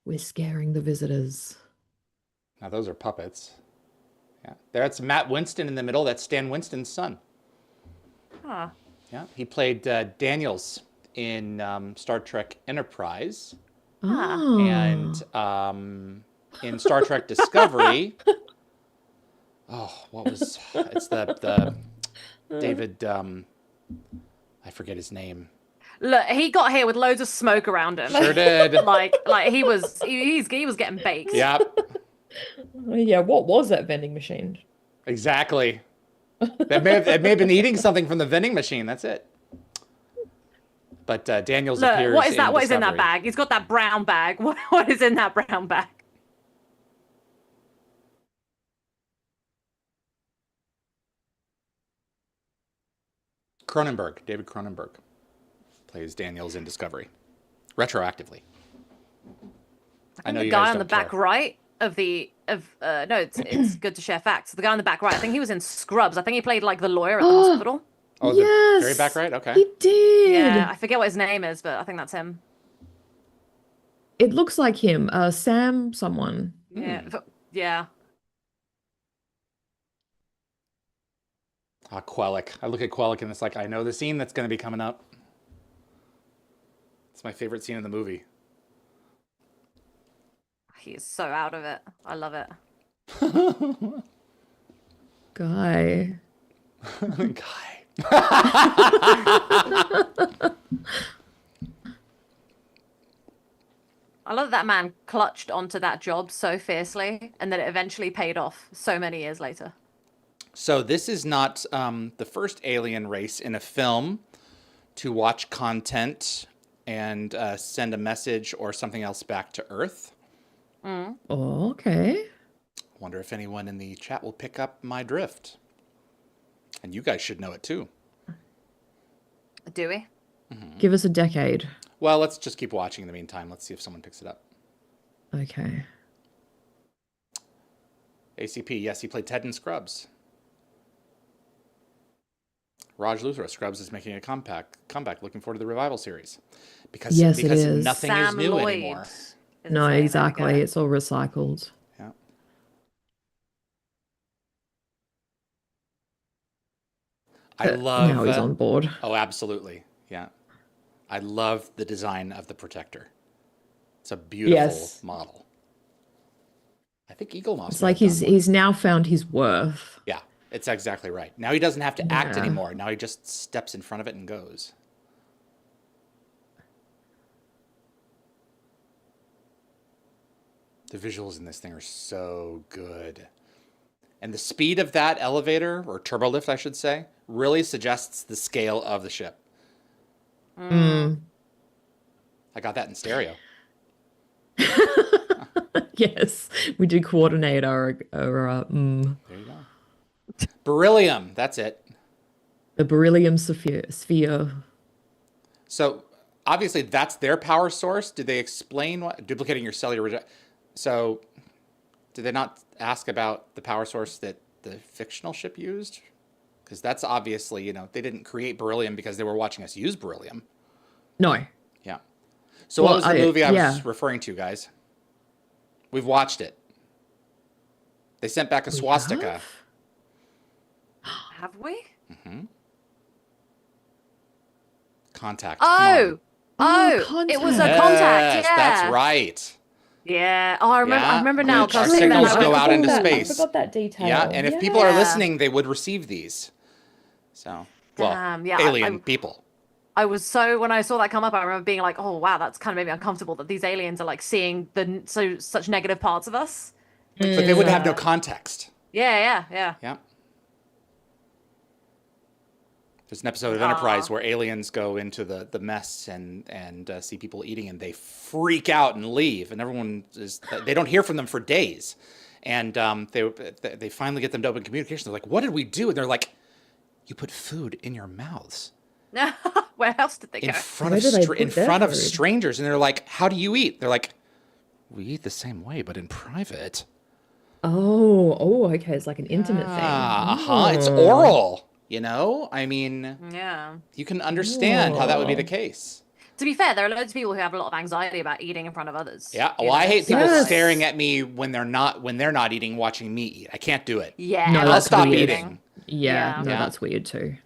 We're scaring the visitors. Now those are puppets. Yeah. That's Matt Winston in the middle. That's Stan Winston's son. Huh. Yeah. He played Daniels in Star Trek Enterprise. Oh. And in Star Trek Discovery, it's the David, I forget his name. Look, he got here with loads of smoke around him. Sure did. like he was getting baked. Yeah, Yeah, what was that vending machine? exactly. It may have been eating something from the vending machine. That's it. But Daniels Look, appears what is that? in What is in that Discovery. bag? He's got that brown bag. What is in that brown bag? David Cronenberg plays Daniels in Discovery, retroactively. I know The you guy guys on the don't back care. right of the no, it's good to share facts. The guy on the back right, I think he was in Scrubs. I think he played like the lawyer at the hospital. Oh, Yes, the very back right. Okay. He did. Yeah, I forget what his name is, but I think that's him. It looks like him. Sam someone. Yeah, yeah. Quellic. I look at Quellic and it's like, I know the scene that's going to be coming up. It's my favorite scene in the movie. He is so out of it. I love it. Guy. Guy. I love that man clutched onto that job so fiercely, and that it eventually paid off so many years later. So this is not the first alien race in a film to watch content and send a message or something else back to Earth. Oh, okay. Wonder if anyone in the chat will pick up my drift. And you guys should know it too. Do we? Give us a decade. Well, let's just keep watching in the meantime. Let's see if someone picks it up. Okay. ACP, yes, he played Ted in Scrubs. Raj Luthra, Scrubs is making a comeback. Looking forward to the revival series. Because Yes, it is. nothing is Sam new Lloyd anymore. is No, saying, there we exactly. go. It's all recycled. Yeah. I love. Now he's on board. Oh, absolutely. Yeah. I love the design of the protector. It's a beautiful model. I think Eagle Moss It's may like have done one. he's now found his worth. Yeah, it's exactly right. Now he doesn't have to act Yeah. anymore. Now he just steps in front of it and goes. The visuals in this thing are so good. And the speed of that elevator, or turbo lift, I should say, really suggests the scale of the ship. Mm. I got that in stereo. Yes, we do coordinate our There you go. Beryllium, that's it. the beryllium sphere. So obviously that's their power source. Did they explain what duplicating your cellular? So did they not ask about the power source that the fictional ship used? Because that's obviously, you know, they didn't create beryllium because they were watching us use beryllium. No. Yeah. So Well, what was the movie I yeah. was referring to, guys? We've watched it. They sent back a swastika. Have we? Contact. Come on. Oh, it was a Contact. contact. Yes, Yeah, that's right. Yeah. Oh, I remember. Yeah, I remember now. which our 'cause I was thinking signals that go was- out into I space. forgot that detail. Yeah, and if people are Yeah. listening, they would receive these. So, well, Damn, yeah, alien people. I was so when I saw that come up, I remember being like, "Oh wow, that's kind of made me uncomfortable that these aliens are like seeing such negative parts of us." But they would have no context. Yeah. Yeah. There's an episode of Enterprise where aliens go into the mess and see people eating, and they freak out and leave, and they don't hear from them for days, and they finally get them to open communication. They're like, "What did we do?" And they're like, "You put food in your mouths Where else did they go? in front Where of did they put in their front of food? strangers," and they're like, "How do you eat?" They're like, "We eat the same way, but in private." Oh, okay. It's like an intimate thing. It's oral. You know, I mean, Yeah. you can understand how that would be the case. To be fair, there are loads of people who have a lot of anxiety about eating in front of others. Yeah. you Well, I know? hate people Yes. staring at me when they're not eating, watching me eat. I can't do it. Yeah. No, I'll that's stop weird. eating. Yeah, Yeah. no, Yeah. that's weird too.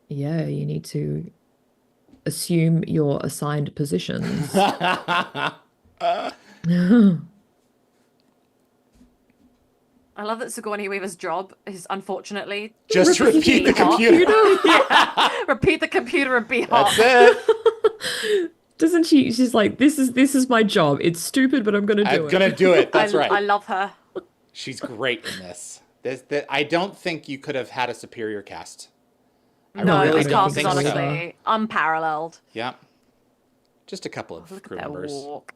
Yeah, you need to assume your assigned positions. I love that Sigourney Weaver's job is unfortunately Just repeat the hot. computer. repeat the computer and be hot. That's it. Doesn't she? She's like, this is my job. It's stupid, but I'm gonna do I'm it. gonna do it. That's right. I love her. She's great in this. I don't think you could have had a superior cast. I No, really this don't cast is think so. honestly unparalleled. Yeah. Just a couple of Look crew at that members. walk.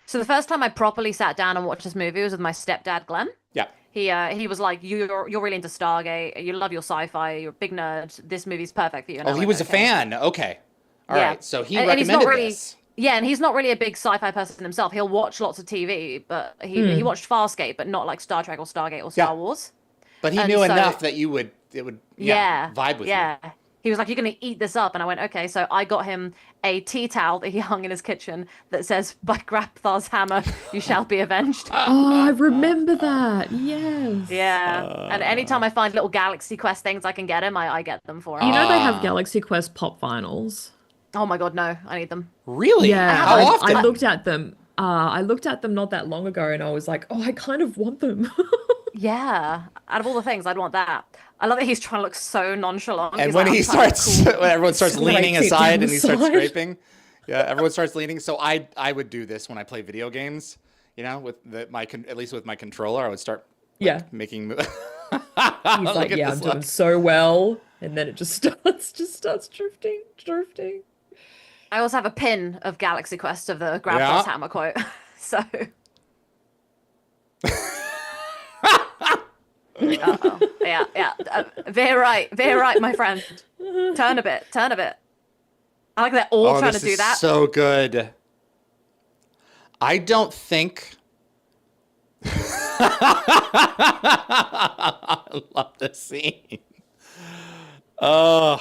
So the first time I properly sat down and watched this movie was with my stepdad, Glenn. Yeah. He was like, you're really into Stargate. You love your sci-fi. You're a big nerd. This movie's perfect for you. And Oh, I he went, was a okay. fan. Okay. All right. So he And he's not recommended really, this. Yeah, and he's not really a big sci-fi person himself. He'll watch lots of TV, but he watched Farscape, but not like Star Trek or Stargate or Star Yeah. Wars. But he and knew so- enough that it would vibe with you. Yeah. He was like, "You're gonna eat this up," and I went, "Okay." So I got him a tea towel that he hung in his kitchen that says, "By Grabthar's hammer, you shall be avenged." Oh, I remember that. Yes. Yeah. And anytime I find little Galaxy Quest things I can get him, I get them for him. You know they have Galaxy Quest pop vinyls. Oh my god, no! I need them. Really? Yeah, How often? I looked at them. I looked at them not that long ago, and I was like, "Oh, I kind of want them." Yeah. Out of all the things, I'd want that. I love that he's trying to look so nonchalant. And He's when like, he "I'm trying to be starts, cool." when everyone starts Like, leaning sit aside down and he starts aside. scraping. Yeah, everyone starts leaning. So I would do this when I play video games. You know, with at least with my controller, I would start Yeah. making. He's like, "Yeah, I'm doing so well," and then it just starts drifting. I also have a pin of Galaxy Quest of the Grabthar's Yeah. hammer quote. So. Uh-oh. Yeah. Very right, my friend. Turn a bit. I like they're all trying to this do is that. so good. I don't think. I love this scene. Oh,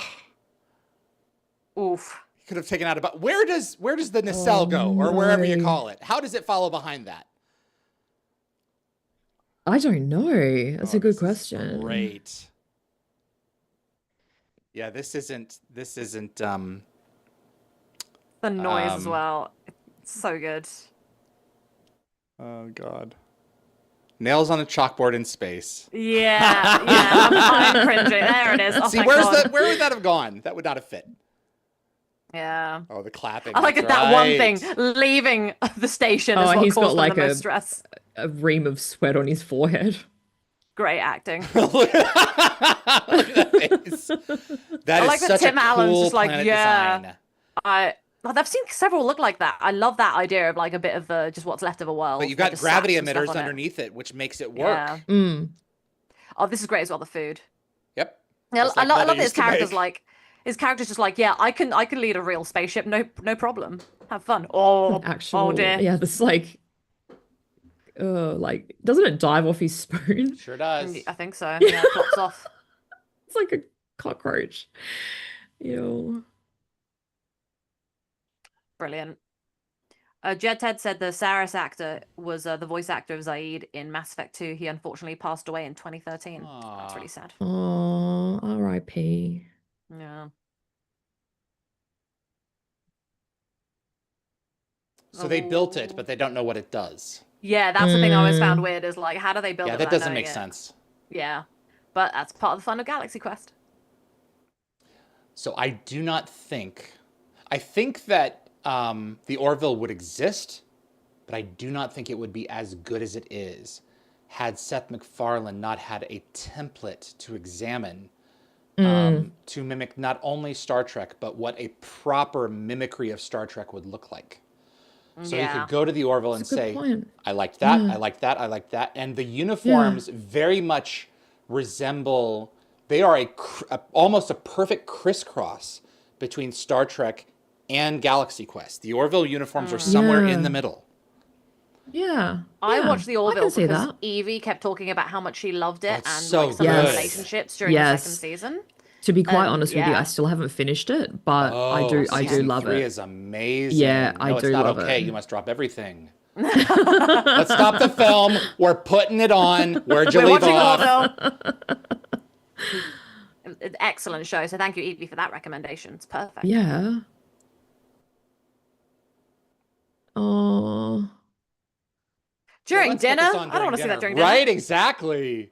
Oof. He could have taken out about where does the nacelle go, or wherever you call it? How does it follow behind that? I don't know. That's a good This is question. great. Yeah, this isn't The noise as well. It's so good. Oh God. Nails on a chalkboard in space. Yeah, I'm cringing. There it is. Oh, See, thank where God. would that have gone? That would not have fit. Yeah. Oh, the clapping. I like that's it, that one right. thing, leaving the station is Oh, what he's got caused them like the most stress. a ream of sweat on his forehead. Great acting. Look at that face. That I is like that such Tim a Allen's cool just like, planet yeah. design. I've seen several look like that. I love that idea of like a bit of just what's left of a world. But you've They got just gravity slap some stuff emitters on it. underneath it, which makes it work. Yeah. Mm. Oh, this is great as well. The food. Yep. Yeah, Just I like love Mother that his used to character's make. like, his character's just like, yeah, I can lead a real spaceship, no problem. Have fun. Oh, Actual, oh dear. yeah, this like doesn't it dive off his spoon? Sure does. I think so. Yeah, it plops off. It's like a cockroach. Ew. Brilliant. Jed Ted said the Saris actor was the voice actor of Zaid in Mass Effect 2. He unfortunately passed away in 2013. That's really sad. Oh, R.I.P. Yeah. So they built it, but they don't know what it does. Yeah, that's the thing I always found weird is like, how do they build it? Yeah, that without doesn't knowing make it? sense. Yeah, but that's part of the fun of Galaxy Quest. So I do not think. I think that the Orville would exist, but I do not think it would be as good as it is had Seth MacFarlane not had a template to examine to mimic not only Star Trek, but what a proper mimicry of Star Trek would look like. So you could go to the Orville and say, I liked that, I liked that, I liked that. And the uniforms very much resemble, they are almost a perfect crisscross between Star Trek and Galaxy Quest. The Orville uniforms are somewhere in the middle. Yeah. I watched the Orville see because that. Evie kept talking about how much she loved it and so like some of the good. relationships during the second season. To be quite And, honest with you, yeah. I still haven't finished it, but I do Season love 3 it. is amazing. Yeah, no, I it's do not love okay. it. You must drop everything. Let's stop the film. We're putting it on. Where'd you We're leave watching off? Orville. Excellent show. So thank you, Evie, for that recommendation. It's perfect. Yeah. Oh. During Let's put dinner? this I on don't want to see that during dinner. Right, exactly.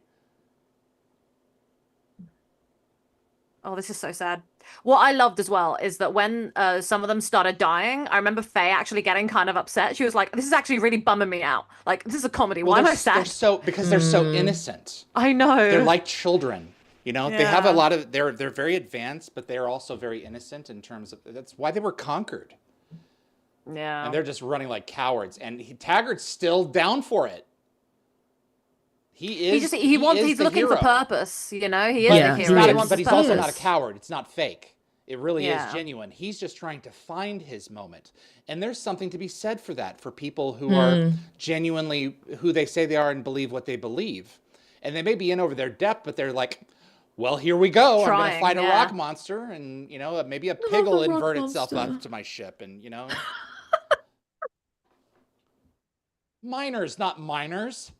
Oh, this is so sad. What I loved as well is that when some of them started dying, I remember Faye actually getting kind of upset. She was like, "This is actually really bumming me out. Like, this is a comedy. Why am I sad?" Because they're so innocent. I know. They're like children. You know, they have a lot of. They're very advanced, but they're also very innocent in terms of. That's why they were conquered. Yeah. And they're just running like cowards. And Taggart's still down for it. He's looking for purpose, you know? He is a hero. But he's also not a coward. It's not fake. It really is Yeah. genuine. He's just trying to find his moment. And there's something to be said for that, for people who are genuinely who they say they are and believe what they believe. And they may be in over their depth, but they're like, well, here we go. I'm going to fight a rock monster. And, you know, maybe a pig will invert itself up to my ship. And, you know. Miners, not miners.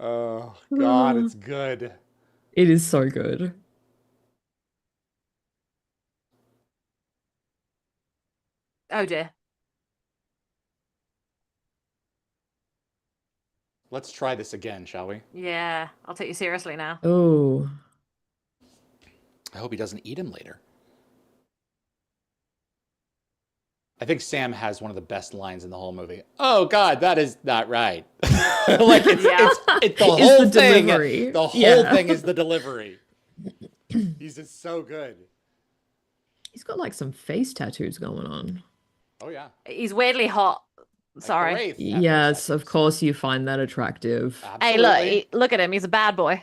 Oh, God, it's good. It is so good. Oh, dear. Let's try this again, shall we? Yeah, I'll take you seriously now. Oh. I hope he doesn't eat him later. I think Sam has one of the best lines in the whole movie. Oh God, that is not right. Like it's the whole thing. Delivery. The whole thing is the delivery. He's just so good. He's got like some face tattoos going on. Oh yeah. He's weirdly hot. Sorry. Yes, of course you find that attractive. Absolutely. Hey, look at him. He's a bad boy.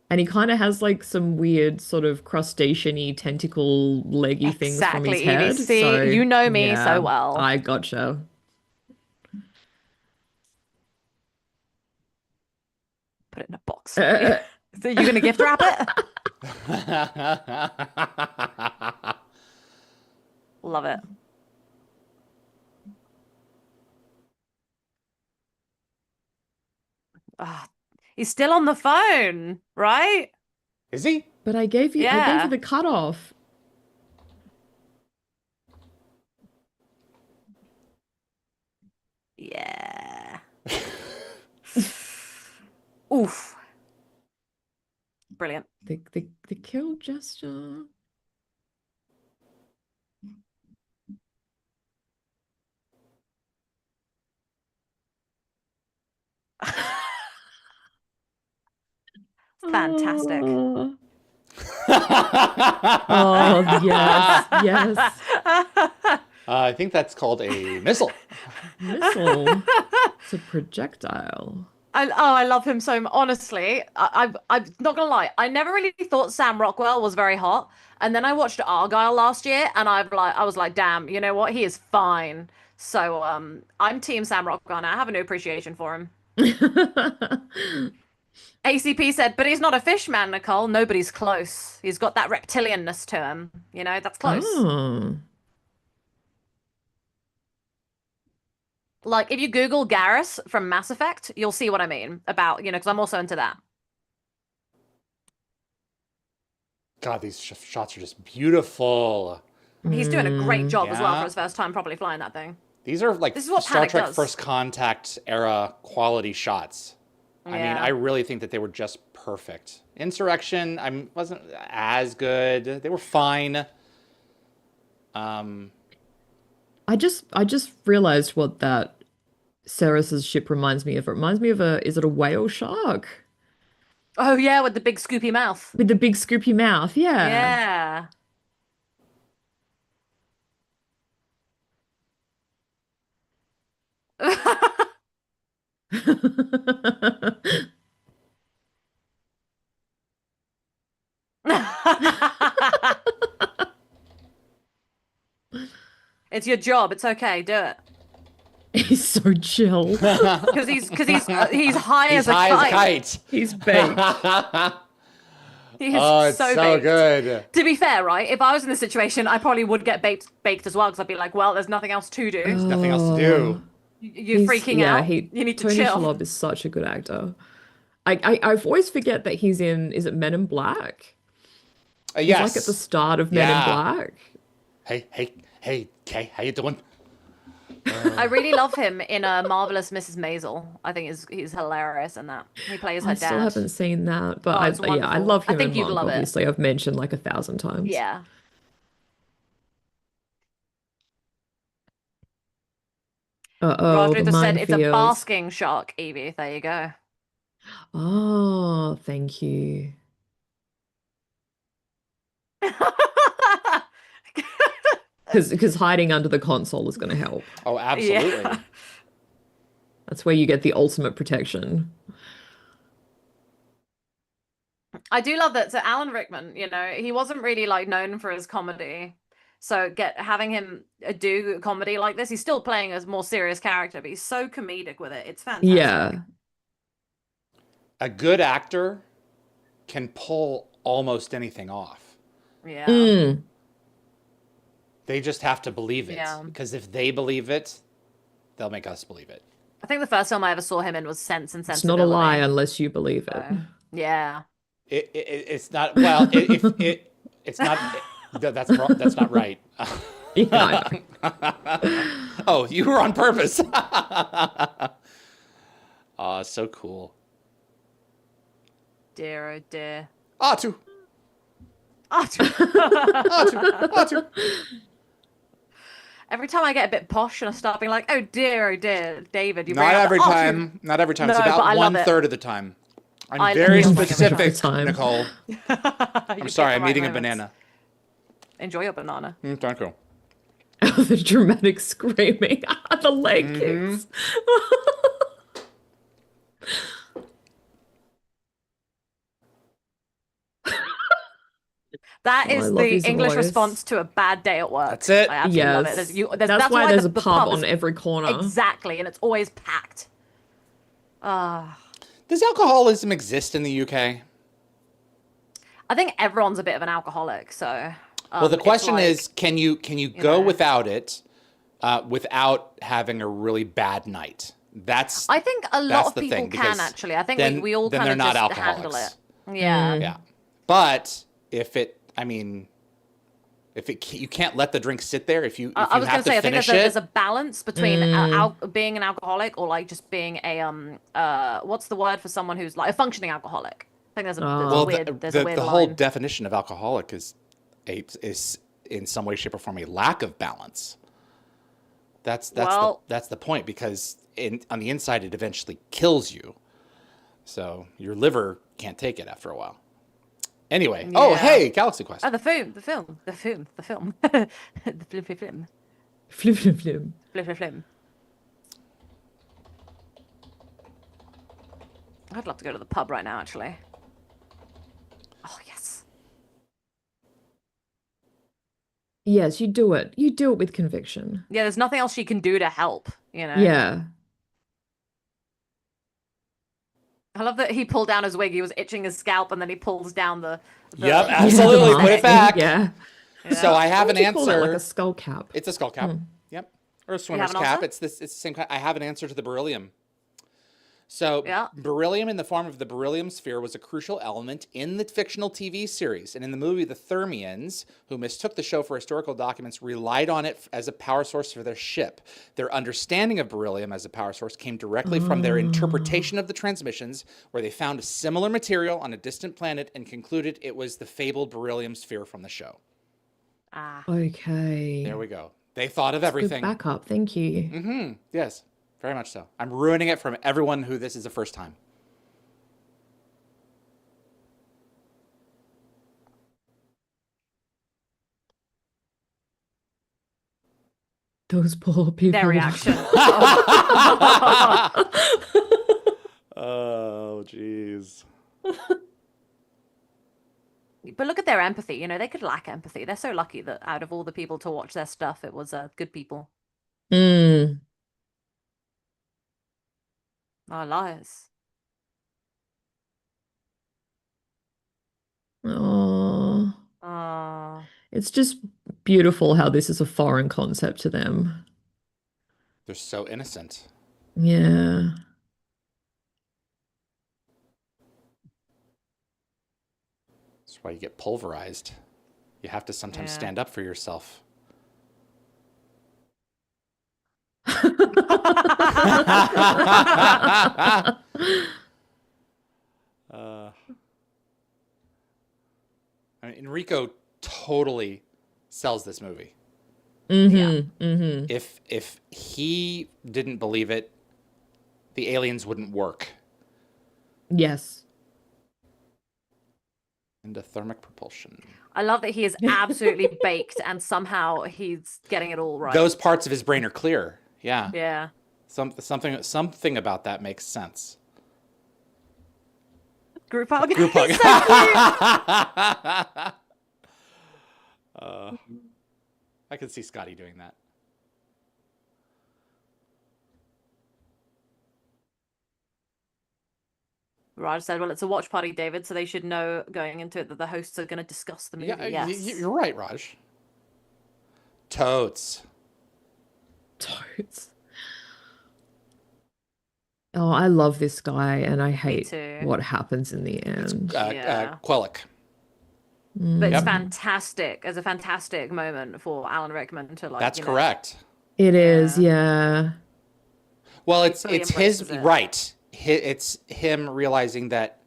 And he kind of has like some weird sort of crustacean-y tentacle leggy things from his head. Evie. See, so, you know me so well. I gotcha. Put it in a box. So you're gonna gift wrap it? Love it. Ah, he's still on the phone, right? Is he? But I gave you Yeah. the cutoff. Yeah. Oof. Brilliant. The kill gesture. Fantastic. Oh, yes, yes. I think that's called a missile. Missile. It's a projectile. I love him so much. Honestly, I'm not gonna lie. I never really thought Sam Rockwell was very hot, and then I watched Argyle last year, and I was like, damn, you know what? He is fine. So I'm Team Sam Rockwell now. I have a new appreciation for him. ACP said, but he's not a fish man, Nicole. Nobody's close. He's got that reptilianness to him. You know, that's close. Oh. Like, if you Google Garrus from Mass Effect, you'll see what I mean about, you know, because I'm also into that. God, these shots are just beautiful. He's doing a great job as well Yeah. for his first time properly flying that thing. These are like This is what Star Panic Trek does. First Contact era quality shots. I mean, Yeah. I really think that they were just perfect. Insurrection, wasn't as good. They were fine. I just realized what that Ceres's ship reminds me of. It reminds me of is it a whale shark? Oh, yeah, with the big scoopy mouth. With the big scoopy mouth, yeah. It's your job. It's okay. Do it. He's so chill. Because he's high He's as a high as a kite. kite. He's baked. He is Oh, it's so baked. good. To be fair, right? If I was in this situation, I probably would get baked as well because I'd be like, well, there's nothing else to do. There's nothing else to do. You're freaking out. You need to Tony chill. Shalhoub is such a good actor. I always forget that he's in, is it Men in Black? He's Yes. like at the start of Men in Yeah. Black. Hey, Kay, how you doing? I really love him in Marvelous Mrs. Maisel. I think he's hilarious in that. He plays her I dad. still haven't seen that, but Oh, it's I wonderful. love I him think in you'd Monk, love it. obviously. I've mentioned like 1,000 times. Yeah. Uh-oh, Roger the just said it's a minefield. basking shark, Evie. There you go. Oh, thank you. Because hiding under the console is going to help. Oh, absolutely. Yeah. That's where you get the ultimate protection. I do love that. So Alan Rickman, you know, he wasn't really like known for his comedy. So having him do comedy like this, he's still playing a more serious character, but he's so comedic with it. It's fantastic. Yeah. A good actor can pull almost anything off. Yeah. Mm. They just have to believe it. Yeah. Because if they believe it, they'll make us believe it. I think the first film I ever saw him in was Sense and It's Sensibility. not a lie unless you believe it. So, yeah. It's not, well, it's not, that's not right. Yeah, I know. Oh, you were on purpose. Oh, so cool. Dear, oh dear. Atu. Atu. Atu. Every time I get a bit posh and I start being like, oh dear, David, you Not bring up every the Atu. time. Not every time. It's No, but I about love it. 1/3 of the time. I'm I very love it. specific, Time. Nicole. You I'm get sorry, the I'm right eating a moments. banana. Enjoy your banana. Thank you. The dramatic screaming. The leg kicks. That Oh, I is love the his English voice. response to a bad day at work. That's it. I absolutely love it. Yes. That's why there's a the pub is- on every corner. Exactly, and it's always packed. Ah, Does alcoholism exist in the UK? I think everyone's a bit of an alcoholic, so Well, the it's question like, is, can you go know. without it, without having a really bad night? That's I think a lot that's of the people thing, can because actually. I think then we all then kind they're of not just handle it. alcoholics. Yeah. Yeah, but if you can't let the drink sit there, if you I was have gonna to say, I think finish there's a it, balance between being an alcoholic or like just being a what's the word for someone who's like a functioning alcoholic? I think well, there's a weird the whole line. definition of alcoholic is in some way, shape, or form a lack of balance. Well, That's the point, because on the inside it eventually kills you. So your liver can't take it after a while. Anyway, oh yeah. hey, Galaxy Quest. Oh, the film. the film, the film, the film. Flim, flim, flim. Flim. I'd love to go to the pub right now, actually. Oh yes. Yes, you do it. You do it with conviction. Yeah, there's nothing else she can do to help, you know? Yeah. I love that he pulled down his wig. He was itching his scalp, and then he pulls down the Yep, the absolutely. Yeah. Put it back. Yeah. So I have What an would you call that? Like a answer. skull cap. It's a skull cap. Yep. Or a You have swimmer's an cap. answer? It's the same kind. I have an answer to the beryllium. So, Yeah. beryllium in the form of the beryllium sphere was a crucial element in the fictional TV series. And in the movie, the Thermians, who mistook the show for historical documents, relied on it as a power source for their ship. Their understanding of beryllium as a power source came directly from their interpretation of the transmissions, where they found a similar material on a distant planet and concluded it was the fabled beryllium sphere from the show. Ah. Okay. There we go. They thought of Good everything. backup. Thank you. Yes, very much so. I'm ruining it from everyone who this is the first time. Those poor people. Their reaction. Oh, jeez. But look at their empathy. You know, they could lack empathy. They're so lucky that out of all the people to watch their stuff, it was good people. Mm. Oh, liars. Oh. Oh. It's just beautiful how this is a foreign concept to them. They're so innocent. Yeah. That's why you get pulverized. You have to sometimes Yeah. stand up for yourself. I mean, Enrico totally sells this movie. Yeah. If he didn't believe it, the aliens wouldn't work. Yes. Endothermic propulsion. I love that he is absolutely baked and somehow he's getting it all right. Those parts of his brain are clear. Yeah. Yeah. Something about that makes sense. Group hug. Group hug. He's so cute. I can see Scotty doing that. Raj said, well, it's a watch party, David, so they should know going into it that the hosts are going to discuss the movie. Yeah, Yes. you're right, Raj. Totes. Totes. Oh, I love this guy and I hate too. what happens in the end. Yeah. Quellic. But it's Yep. fantastic. It's a fantastic moment for Alan Rickman to like. That's you know, correct. It is, yeah. Well, it's fully it's his embraces it. right. It's him realizing that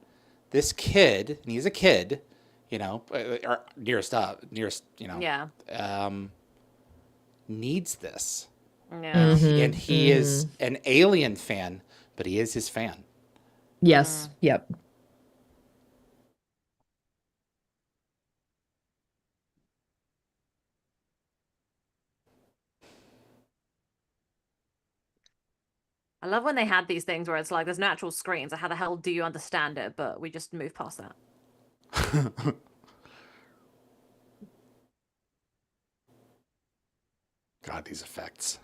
this kid, and he's a kid, you know, or nearest, you know, Yeah. needs this. Yeah. And he is an Alien fan, but he is his fan. Yes. Yep. I love when they had these things where it's like there's no actual screens. Like, how the hell do you understand it? But we just move past that. God, these effects.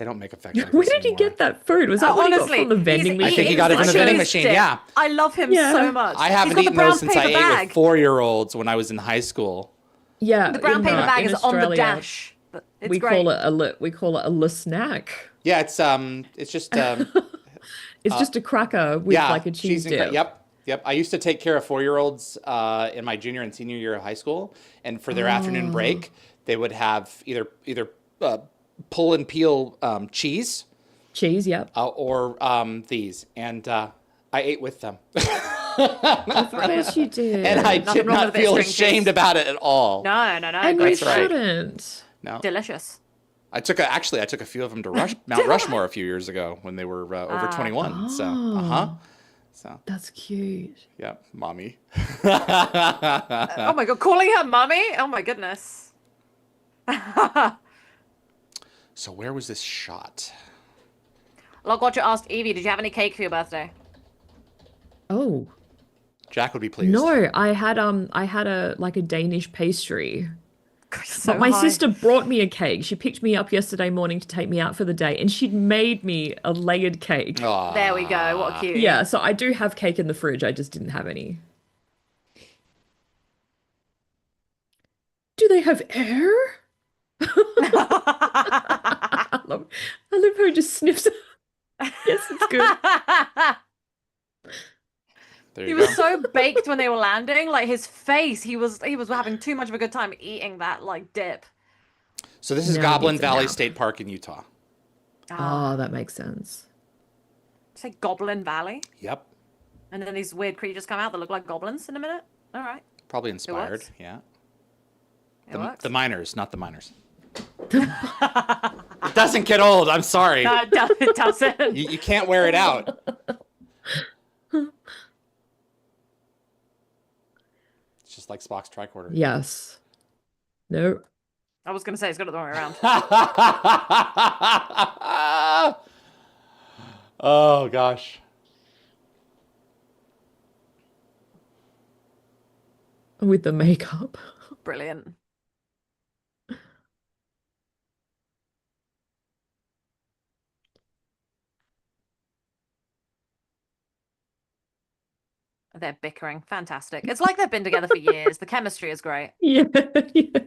They don't make effects like Where this did he anymore. get that food? Was that what he got Honestly, from the vending he's I think he machine? got it from the vending delicious machine, dip. yeah. I love him Yeah. so much. I He's haven't got the eaten brown those since I paper ate bag. with 4-year-olds when I was in high school. Yeah, The brown in, paper bag in is on the Australia, dash. It's we great. call it a le snack. Yeah, it's just It's just a cracker with yeah, like a cheese dip. Yep. I used to take care of 4-year-olds in my junior and senior year of high school, and for their afternoon break, they would have either pull and peel cheese Cheese, yep. or these, and I ate with them, Of course you did. and I Nothing did wrong not with a bit of feel string ashamed cheese. about it at all. No, and you great right. shouldn't. No, Delicious. I took a few of them to Mount Rushmore a few years ago when they were over 21. So That's cute. yeah, mommy. Oh my god, calling her mummy? Oh my goodness. So where was this shot? Logwatcher asked Evie, did you have any cake for your birthday? Oh. Jack would be pleased. No, I had a like a Danish pastry. So But my high. sister brought me a cake. She picked me up yesterday morning to take me out for the day, and she'd made me a layered cake. Aw. There we go. What a cute. Yeah, so I do have cake in the fridge. I just didn't have any. Do they have air? I love how he just sniffs. Yes, it's good. There He you was go. so baked when they were landing. Like his face, he was having too much of a good time eating that like dip. So this is Now he Goblin needs a Valley nap. State Park in Utah. Oh, that makes sense. Say Goblin Valley, Yep. and then these weird creatures come out that look like goblins in a minute. All right, Probably inspired. works. Yeah. it works. The miners, not the miners. It doesn't get old. I'm sorry. No, it doesn't. You can't wear it out. It's just like Spock's tricorder. Yes. No. I was gonna say it's got it the wrong way around. Oh gosh. With the makeup. Brilliant. They're bickering. Fantastic. It's like they've been together for years. The chemistry is great. Yeah. Yeah.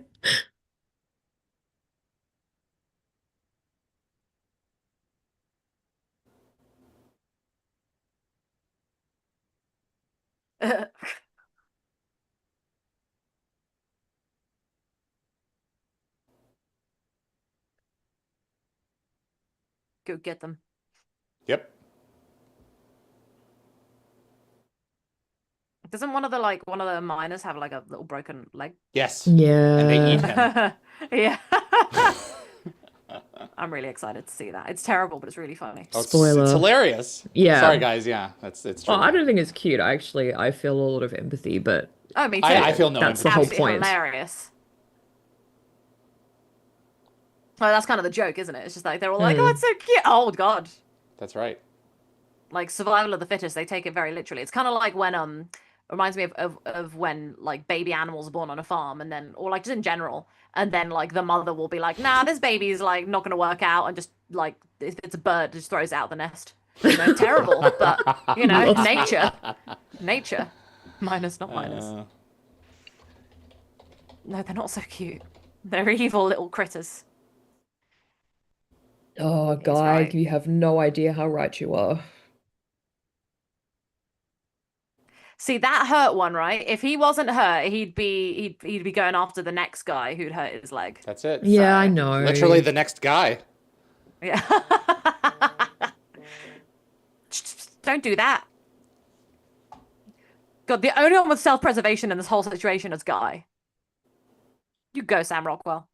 Go get them. Yep. Doesn't one of the miners have like a little broken leg? Yes. Yeah. And they eat him. Yeah. I'm really excited to see that. It's terrible, but it's really funny. Oh, it's Spoiler. hilarious. Yeah. Sorry guys. Yeah. It's true. Well, I don't think it's cute. I feel a lot of empathy, but Oh, me too. I feel no That's empathy. the whole Absolutely point. hilarious. Well, that's kind of the joke, isn't it? It's just like they're all like, "Oh, it's so cute." Oh God. That's right. Like survival of the fittest, they take it very literally. It's kind of like when reminds me of when like baby animals are born on a farm, and then or like just in general, and then like the mother will be like, "Nah, this baby's like not gonna work out," and just like if it's a bird, just throws it out the nest. You know, terrible, but you know, nature. Minus, not minus. No, they're not so cute. They're evil little critters. oh, He's Guy, right. you have no idea how right you are. See, that hurt one, right? If he wasn't hurt, he'd be going after the next guy who'd hurt his leg. That's it. Yeah, I So- know. Literally the next guy. Yeah. Don't do that. God, the only one with self-preservation in this whole situation is Guy. You go, Sam Rockwell.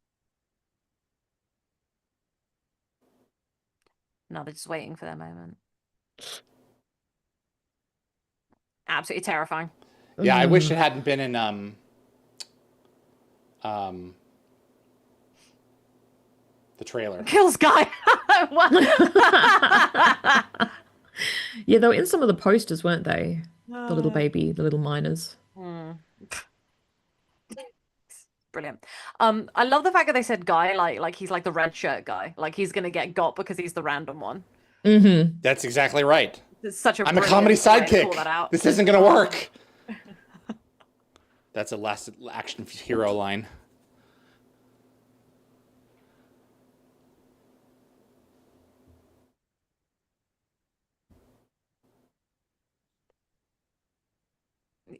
No, they're just waiting for their moment. Absolutely terrifying. Yeah, I wish it hadn't been in the trailer. Kills Guy. What? Yeah, they were in some of the posters, weren't they? The little baby, the little miners. Brilliant. I love the fact that they said guy, like he's like the red shirt guy. Like he's gonna get got because he's the random one. Mm-hmm. That's exactly right. It's such a I'm a comedy brilliant way to call sidekick. that out. This isn't gonna work. That's a last action hero line.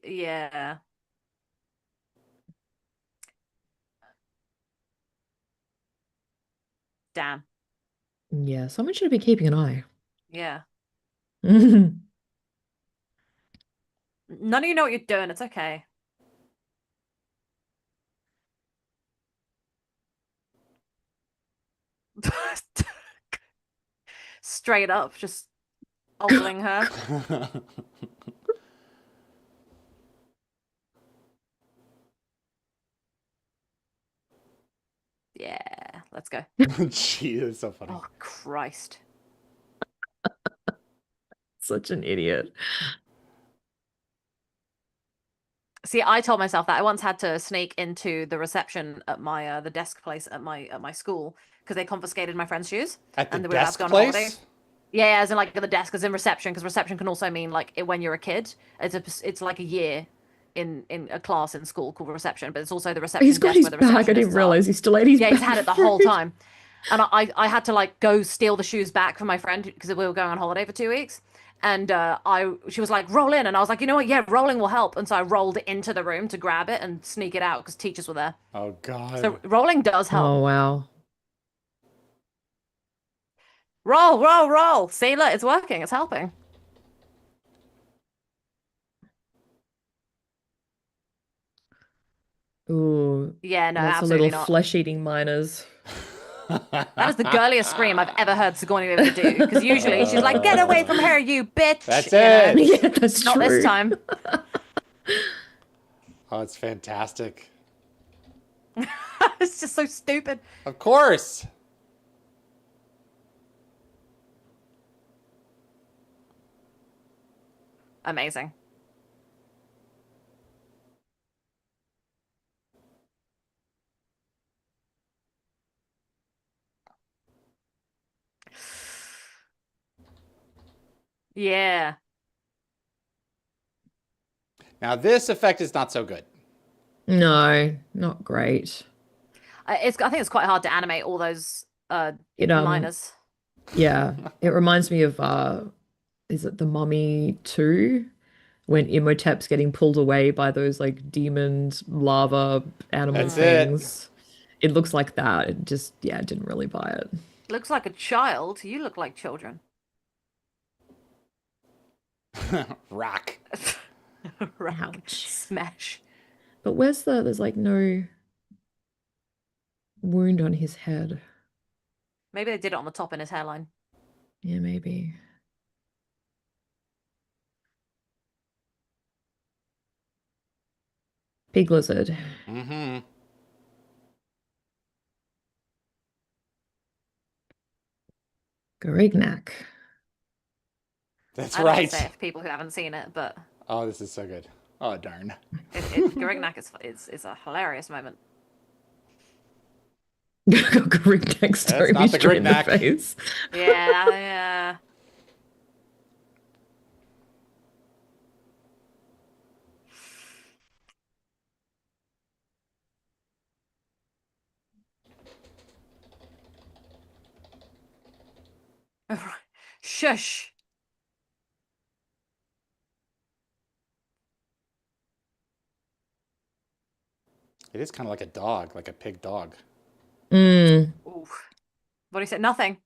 Yeah. Damn. Yeah, someone should have been keeping an eye. Yeah. Mm-hmm. None of you know what you're doing. It's okay. Straight up, just ogling her. Yeah, let's go. Gee, that's so funny. Oh, Christ. Such an idiot. See, I told myself that I once had to sneak into the reception at my the desk place at my school because they confiscated my friend's shoes At the and we were about to desk go on holiday. place? Yeah, as in like at the desk, as in reception, because reception can also mean like when you're a kid. It's like a year in a class in school called reception, but it's also the reception He's got desk his where the bag. I receptionists didn't are. realize he still had his Yeah, bag. he's had it the whole time. And I had to like go steal the shoes back from my friend because we were going on holiday for 2 weeks. And she was like, roll in. And I was like, you know what? Yeah, rolling will help. And so I rolled into the room to grab it and sneak it out because teachers were there. Oh God. So rolling does help. Oh, wow. Roll, roll, roll. See, look, it's working. It's helping. Ooh, Yeah, no, lots of absolutely little not. flesh-eating miners. That is the girliest scream I've ever heard Sigourney Weaver do. Because usually she's like, "Get away from her, you bitch!" That's you know? it. Yeah, that's Not true. this time. Oh, it's fantastic. It's just so stupid. Of course. Amazing. Yeah. Now this effect is not so good. No, not great. I think it's quite hard to animate all those It miners. yeah, it reminds me of is it The Mummy 2? When Imhotep's getting pulled away by those like demon lava animal That's it. things. It looks like that. It just, yeah, didn't really buy it. Looks like a child. You look like children. Rock. Right. Ouch. Smash. But there's like no wound on his head. Maybe they did it on the top in his hairline. Yeah, maybe. Big lizard. Mm-hmm. Garignac. That's I don't right. say it for people who haven't seen it, but Oh, this is so good. Oh, darn. Garignac is a hilarious moment. Garignac staring me not the straight in the Garignac. face. Yeah, yeah. Shush. It is kind of like a dog, like a pig dog. Mm. Oof. What do you say? Nothing.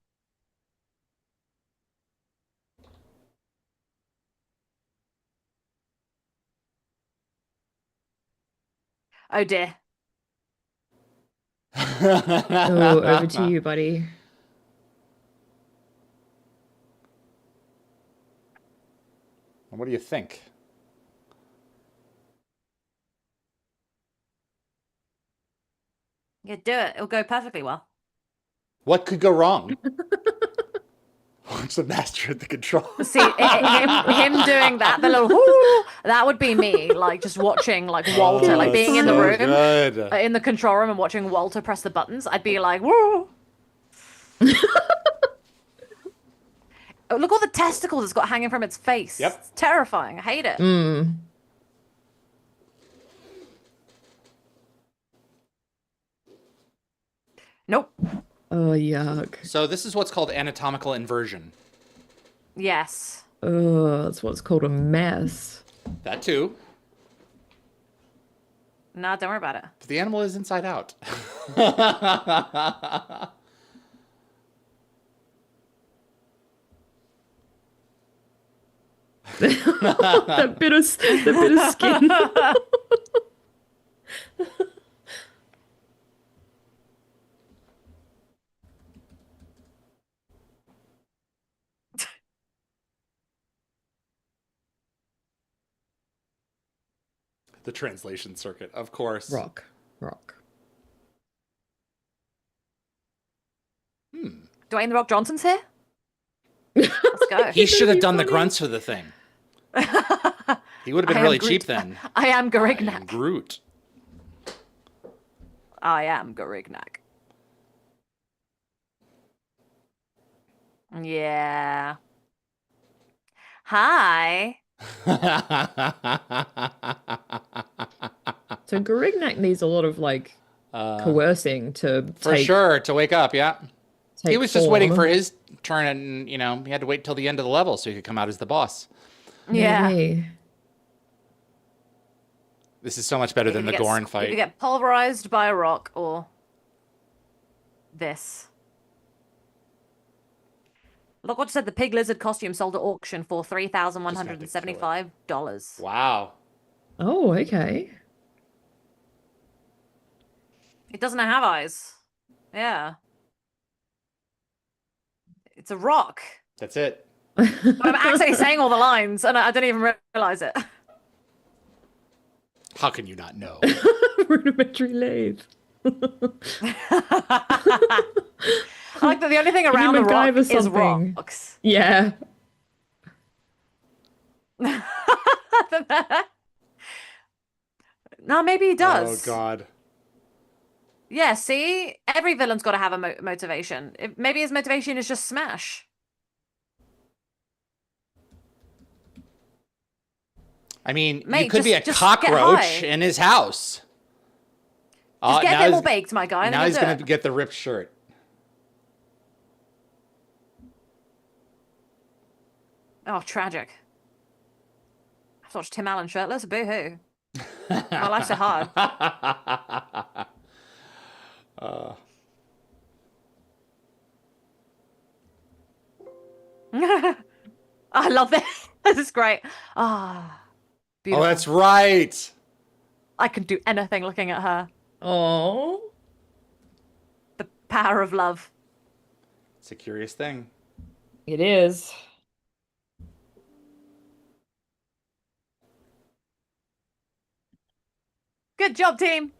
Oh dear. Oh, over to you, buddy. What do you think? Yeah, do it. It'll go perfectly well. What could go wrong? much the master of the control. See, him doing that, the little whoo, that would be me, like just watching like Walter, like being in the room, in the control room and watching Walter press the buttons. I'd be like, woo. Oh, look all the testicles it's got hanging from its face. Yep. It's terrifying. I hate it. Nope. Oh, yuck. So this is what's called anatomical inversion. Yes. Oh, that's what's called a mess. That too. No, don't worry about it. But the animal is inside out. that bit of skin. The translation circuit, of course. Rock. Dwayne The Rock Johnson's here? Let's go. He should have done the grunts for the thing. He would have been really cheap then. I am I am Garignac. Groot. I am Garignac. Yeah. Hi. So Garignac needs a lot of like coercing to For sure, to wake up, yeah. He was just form. waiting for his turn, and he had to wait till the end of the level so he could come out as the boss. Yeah. Maybe. This is so much better than the Gorn fight. You get pulverized by a rock or this. Look what said the pig lizard costume sold at auction for $3,175. Wow. Oh, okay. It doesn't have eyes. Yeah. It's a rock. That's it. But I'm actually saying all the lines, and I didn't even realize it. How can you not know? Rudimentary lathe. I like that the only thing around the rock is something. rocks. Yeah. No, maybe he does. Oh, God. Yeah, see? Every villain's got to have a motivation. Maybe his motivation is just smash. I mean, Mate, you could be a just cockroach in his house. Just get a bit more baked, my guy. Now he's going to get the ripped shirt. Oh, tragic. I've watched Tim Allen shirtless. Boo-hoo. My life's so hard. I love this. This is great. Ah, beautiful. Oh, that's right. I can do anything looking at her. Oh. The power of love. It's a curious thing. It is. Good job, team.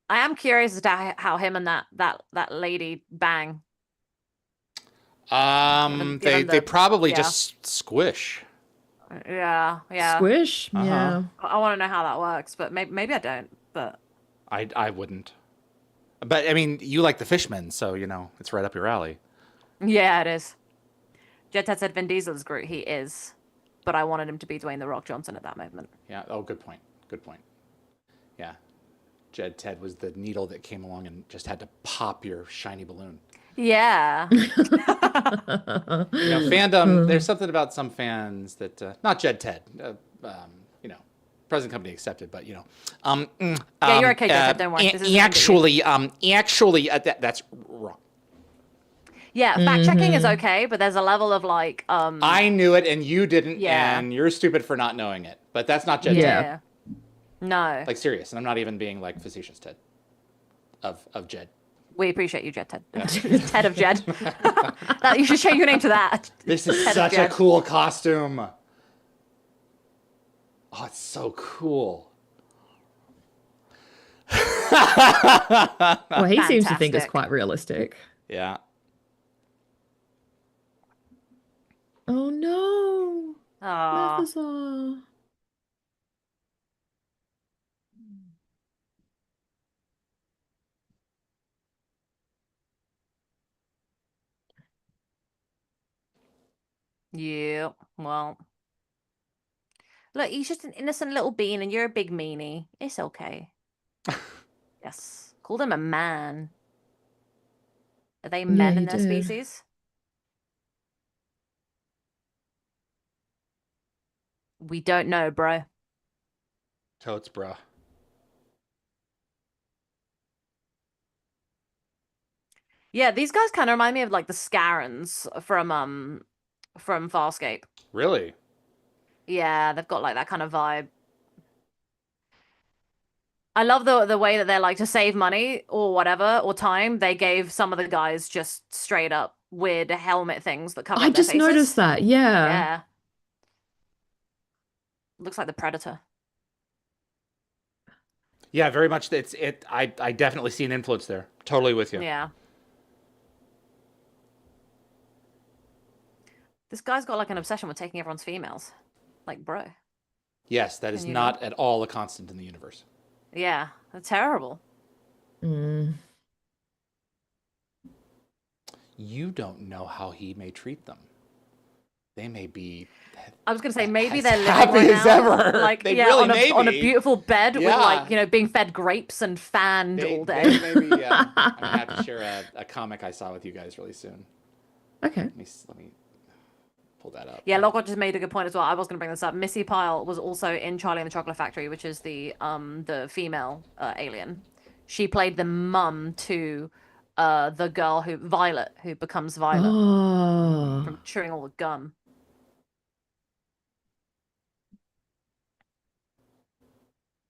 I am curious as to how him and that lady bang. They probably just squish. Yeah. Squish? Yeah. I want to know how that works, but maybe I don't. But I wouldn't. But I mean, you like the Fishmen, so it's right up your alley. yeah, it is. Jet said Vin Diesel's Groot. He is, but I wanted him to be Dwayne The Rock Johnson at that moment. Yeah. Oh, good point. Good point. Yeah. Jed Ted was the needle that came along and just had to pop your shiny balloon. Yeah. Fandom. There's something about some fans that not Jed Ted. Present company accepted, but yeah, you're okay, Jed. Don't worry. That's wrong. Yeah, fact checking is okay, but there's a level of like. I knew it and you didn't, Yeah. and you're stupid for not knowing it. But that's not Jed Ted. Yeah. No. Like serious, and I'm not even being like facetious, Ted. Of Jed. We appreciate you, Jet Ted. Yeah. Ted of Jed. You should change your name to that. This is Ted such a cool costume. Oh, it's so cool. Well, he seems to think it's quite realistic. Yeah. Oh no, Ah, Matheson. yeah. Well, look, he's just an innocent little bean, and you're a big meanie. It's okay. Yes. Called him a man. Are they Yeah, men he in their did. species? We don't know, bro. Totes, bro. Yeah, these guys kind of remind me of like the Scarens from Farscape. Really? Yeah, they've got like that kind of vibe. I love the way that they're like to save money or whatever or time. They gave some of the guys just straight up weird helmet things that cover I up their just noticed faces. that. Yeah. Yeah, looks like the Predator. Yeah, very much. I definitely see an influence there. Totally with you. Yeah, this guy's got like an obsession with taking everyone's females. Like, bro, Yes, that is can you not not? at all a constant in the universe. Yeah, that's terrible. Mm. You don't know how he may treat them. They may be I was gonna say maybe as they're living happy right as now, ever. like They yeah, really may on a be. beautiful bed with Yeah. like being fed grapes and fanned all They day. may be. I'm gonna have to share a comic I saw with you guys really soon. Okay. Let me pull that up. Yeah, Lockhart just made a good point as well. I was going to bring this up. Missy Pyle was also in Charlie and the Chocolate Factory, which is the female alien. She played the mum to the girl Violet, who becomes Violet Oh. from chewing all the gum.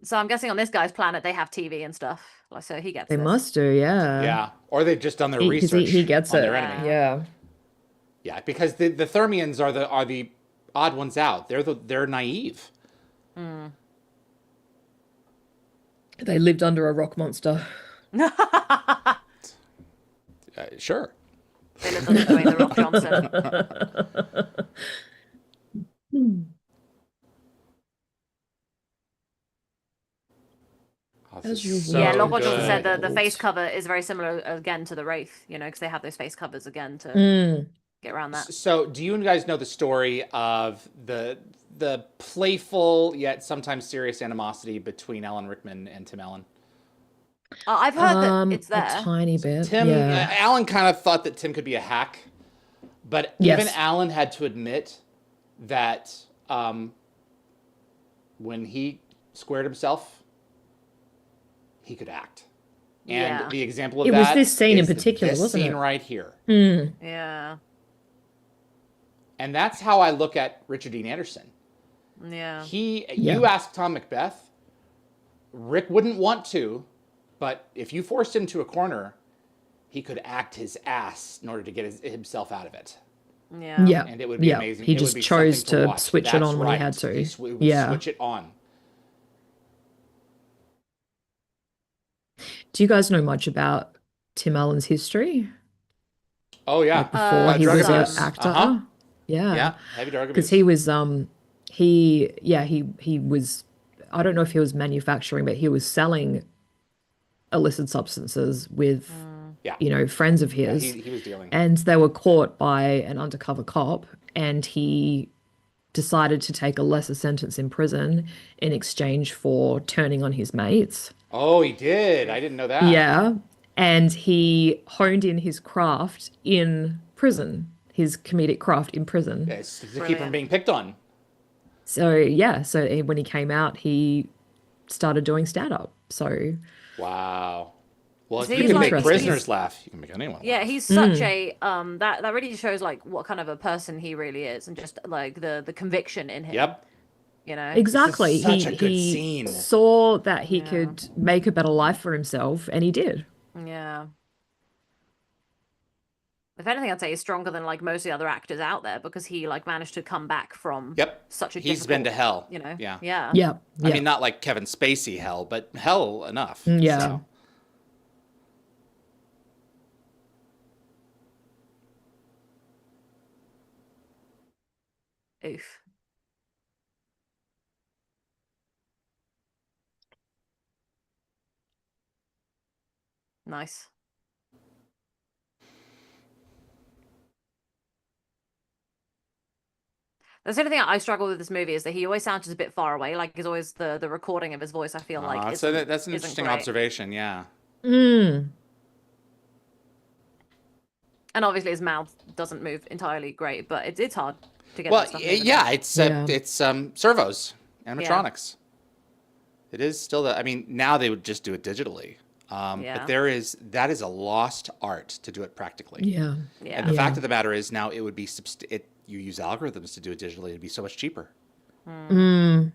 So I'm guessing on this guy's planet they have TV and stuff. Like, so he gets They this. must do, yeah. Yeah, or they've just done their Because research he gets on it. their enemy. Yeah. Yeah, because the Thermians are the odd ones out. They're naive. They lived under a rock monster. Sure. They lived under Dwayne the Rock Johnson. Oh, As this you is will. Yeah, so Lockhart also good. said the face cover is very similar again to the Wraith, because they have those face covers again to Mm. get around that. So, do you guys know the story of the playful yet sometimes serious animosity between Alan Rickman and Tim Allen? I've heard that it's A there. tiny bit. Tim Yeah. Alan kind of thought that Tim could be a hack, but Yes. even Alan had to admit that when he squared himself, he could act. And Yeah. the example of It that was this scene in is particular, this wasn't scene it? right here. Mm. Yeah. And that's how I look at Richard Dean Anderson. Yeah. You asked Tom Macbeth, Rick wouldn't want to, but if you forced him to a corner, he could act his ass in order to get himself out of it. Yeah. Yeah. And it would be amazing. He It just would be chose something to watch. switch it That's on when he right. had to. He would Yeah. switch it on. Do you guys know much about Tim Allen's history? Oh yeah, Like before he drug was an abuse. actor? Uh-huh. Yeah. Yeah, heavy drug Because abuse. he was he was, I don't know if he was manufacturing, but he was selling illicit substances with Yeah, friends of yeah, his. he was dealing. And they were caught by an undercover cop, and he decided to take a lesser sentence in prison in exchange for turning on his mates. Oh, he did. I didn't know that. Yeah. And he honed in his craft in prison, his comedic craft in prison. Yeah, it's to keep from Brilliant. being picked on. So, yeah. So when he came out, he started doing stand up. So, Wow. Well, if So you he's can like- make prisoners he's- laugh, you can make anyone Yeah, laugh. he's such a that really shows like what kind of a person he really is, and just like the conviction in him. Yep. exactly. such a good he scene. saw that he could make a better life for himself, and he did. Yeah. If anything, I'd say he's stronger than like most of the other actors out there because he like managed to come back from Yep. such a He's been to difficult, hell. Yeah. Yeah. Yeah. I mean, not like Kevin Spacey hell, but hell enough. Yeah. So. Oof. Nice. That's the only thing I struggle with this movie is that he always sounds just a bit far away. Like he's always the recording of his voice. I feel like So that's an isn't interesting great. observation. Yeah. Mm. And obviously his mouth doesn't move entirely great, but it's hard to get Well, that stuff moving. yeah, it's servos, Yeah. animatronics. It is still I mean, now they would just do it digitally. Yeah. But that is a lost art to do it practically. Yeah. Yeah. And the fact of the matter is now it would be you use algorithms to do it digitally, it'd be so much cheaper. Mm.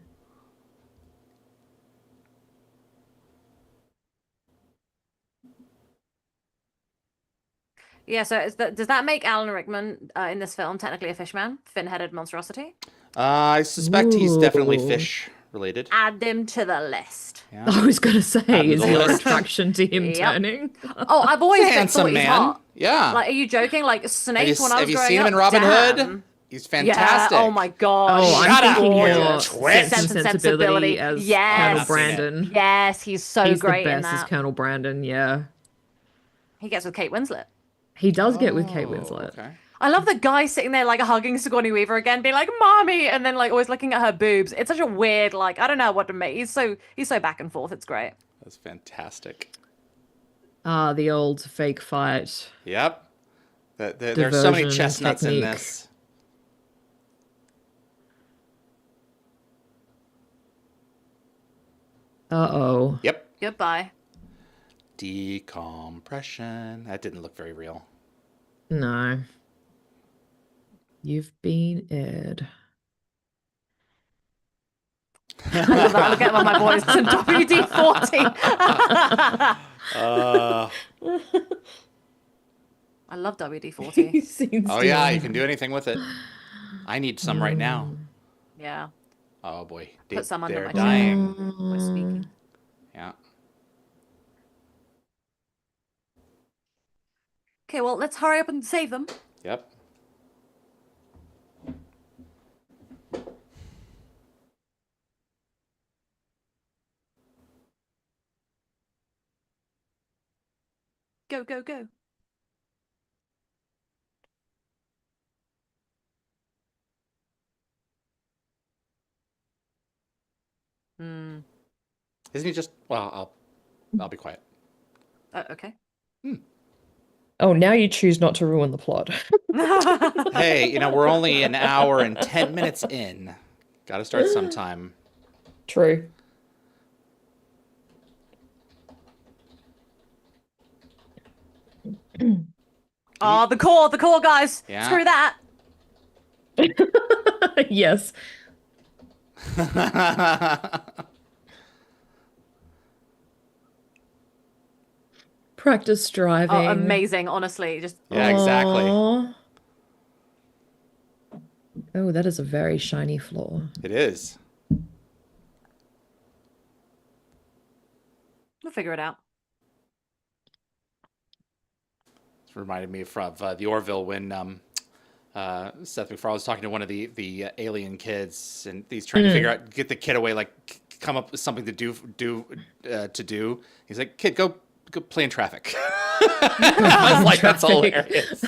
Yeah, so does that make Alan Rickman in this film technically a fishman, fin-headed monstrosity? I suspect he's definitely Ooh. fish related. Add them to the list. Yeah. I was gonna say, Add to is the your list. attraction to him Yep. turning? Oh, I've always He's a thought handsome he's man. hot. Yeah. Like, are you joking? Like Snape when I was have you growing seen him up, in Robin damn. Hood? He's Yeah. fantastic. Oh my god. Oh, Shut I'm up, thinking you more twit. Sense and Sensibility as Yes. Colonel I've seen it. Brandon. Yes, he's so He's the great in best as that. Colonel Brandon. Yeah, He gets with Kate Winslet. he does get with Kate Oh, Winslet. okay. I love the guy sitting there like hugging Sigourney Weaver again, being like "mommy," and then like always looking at her boobs. It's such a weird like I don't know what to make. He's so back and forth. It's great. That's fantastic. Ah, the old fake fight. Yep. There are so many Diversion chestnuts in technique. this. Uh-oh. Yep. Goodbye. Decompression. That didn't look very real. No. You've been aired. I love that. Look at one of my boys. Some WD-40. Uh, I love WD-40. oh yeah, you can do anything with it. I need some right now. Yeah. Oh boy, Put some under they're my dying. We're speaking. Yeah. Okay, well, let's hurry up and save them. Yep. Go, go, go. Hmm. Isn't he just? Well, I'll be quiet. Okay. Oh, now you choose not to ruin the plot. Hey, we're only an hour and 10 minutes in. Got to start sometime. True. Oh, the core, guys. Yeah. Screw that. Yes. Practice driving. Oh, amazing, honestly. Just Yeah, exactly. Aw. Oh, that is a very shiny floor. It is. we'll figure it out. It's reminded me of the Orville when Seth MacFarlane was talking to one of the alien kids, and he's trying to figure out, get the kid away, like come up with something to do. He's like, kid, go play in traffic. I was like, that's hilarious.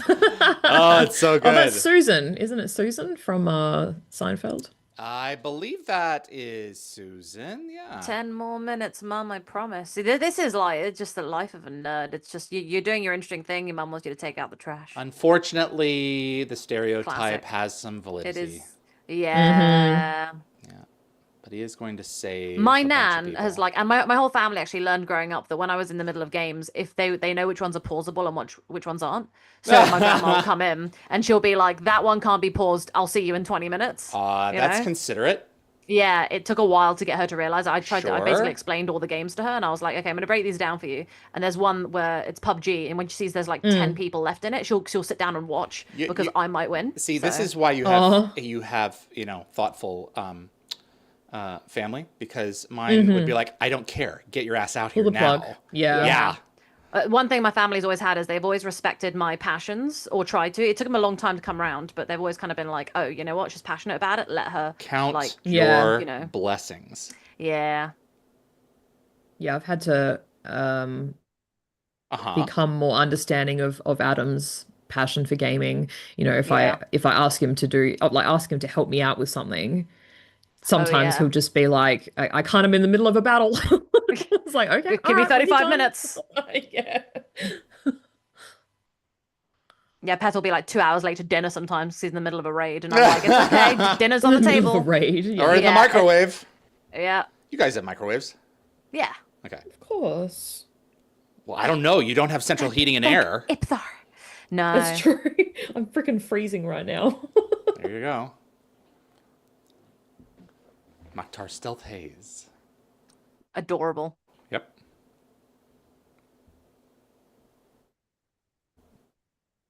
Oh, it's so good. Oh, that's Susan. Isn't it Susan from Seinfeld? I believe that is Susan. Yeah. 10 more minutes, Mum, I promise. See, this is like, it's just the life of a nerd. It's just, you're doing your interesting thing, your mum wants you to take out the trash. Unfortunately, the stereotype Classic. has some validity. It is, yeah. But he is going to save My a bunch of nan has people. like, and my whole family actually learned growing up that when I was in the middle of games, if they know which ones are pausable and which ones aren't. So my grandma will come in and she'll be like, that one can't be paused. I'll see you in 20 minutes. You That's know? considerate. Yeah, it took a while to get her to realize. I Sure. basically explained all the games to her, and I was like, okay, I'm gonna break these down for you. And there's one where it's PUBG, and when she sees there's like 10 people left in it, she'll sit down and watch because I might win. See, this So- is why you have thoughtful family, because mine would be like, I don't care, get your ass out here Pull the now. plug. Yeah. Yeah. One thing my family's always had is they've always respected my passions or tried to. It took them a long time to come around, but they've always kind of been like, oh, you know what? She's passionate about it. Let her, like, Count Yeah. your you know. blessings. Yeah. Yeah, I've had to Uh-huh. become more understanding of Adam's passion for gaming. You know, Yeah. if I ask him to do like ask him to help me out with something, Oh, sometimes yeah. he'll just be like, I can't, I'm in the middle of a battle. It's like, okay, all Give me right, when you're 35 done. minutes. Yeah. Yeah, Pet will be like 2 hours late to dinner sometimes 'cause he's in the middle of a raid. And I'm like, it's okay. Dinner's In on the the middle of a table. raid. Or Yeah. in the Yeah. microwave. Yeah. You guys have microwaves. Yeah. Okay. Of course. Well, I don't know. You don't have central heating and air. Ipthar. No. That's true. I'm freaking freezing right now. There you go. Maktar Stealth Haze. Adorable. Yep.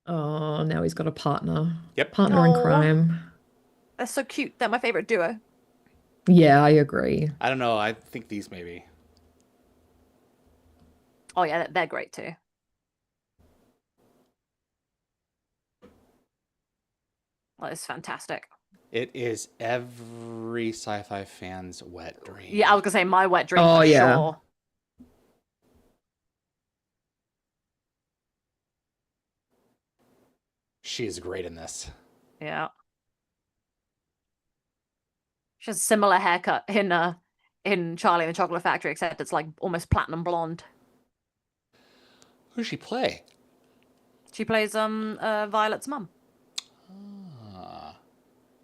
Oh, now he's got a partner. Yep. Partner in Aw. crime. They're so cute. They're my favorite duo. Yeah, I agree. I don't know. I think these maybe. Oh, yeah, they're great too. Well, it's fantastic. It is every sci-fi fan's wet dream. Yeah, I was gonna say my wet dream Oh, for yeah. sure. She is great in this. Yeah. She has a similar haircut in Charlie and the Chocolate Factory, except it's like almost platinum blonde. Who does she play? She plays Violet's mum. Ah.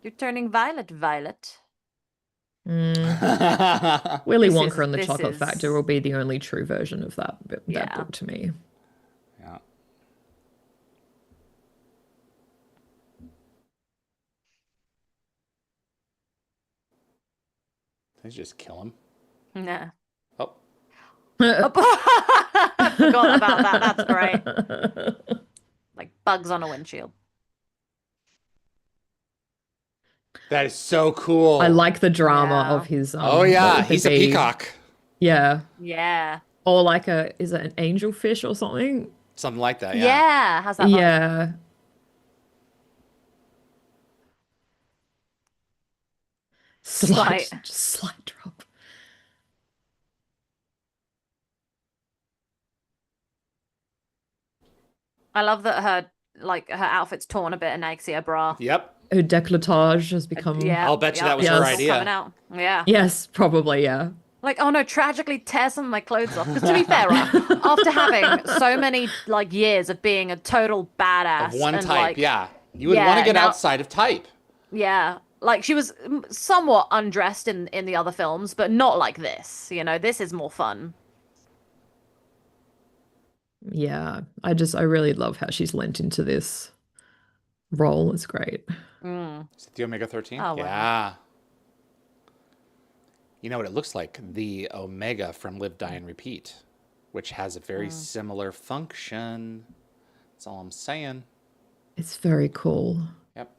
You're turning violet, Violet. Willy This Wonka is- and the this Chocolate is- Factory will be the only true version of that Yeah. book to me. Yeah. Did they just kill him? Nah. Oh. I forgot about that. That's great. Like bugs on a windshield. That is so cool. I like the drama Yeah. of his Oh yeah, what would he's it a be? peacock. Yeah. Yeah. Or like is it an angelfish or something? Something like that, Yeah. yeah. How's that vibe? Yeah. Slight. Just slight drop. I love that her outfit's torn a bit and I can see her bra. Yep. Her décolletage has become Yeah. I'll bet you that was her it's all idea. Coming out. Yeah. Yes, probably, yeah. Like, oh no, tragically tear some of my clothes off. Because to be fair, right, after having so many like years of being a total badass Of one and type, like, yeah. You would Yeah, want to get now- outside of type. yeah, like she was somewhat undressed in the other films, but not like this. You know, this is more fun. Yeah. I really love how she's lent into this role. It's great. Is it the Omega 13? Oh, wow. Yeah. You know what it looks like? The Omega from Live, Die, and Repeat, which has a very similar function. That's all I'm saying. It's very cool. Yep.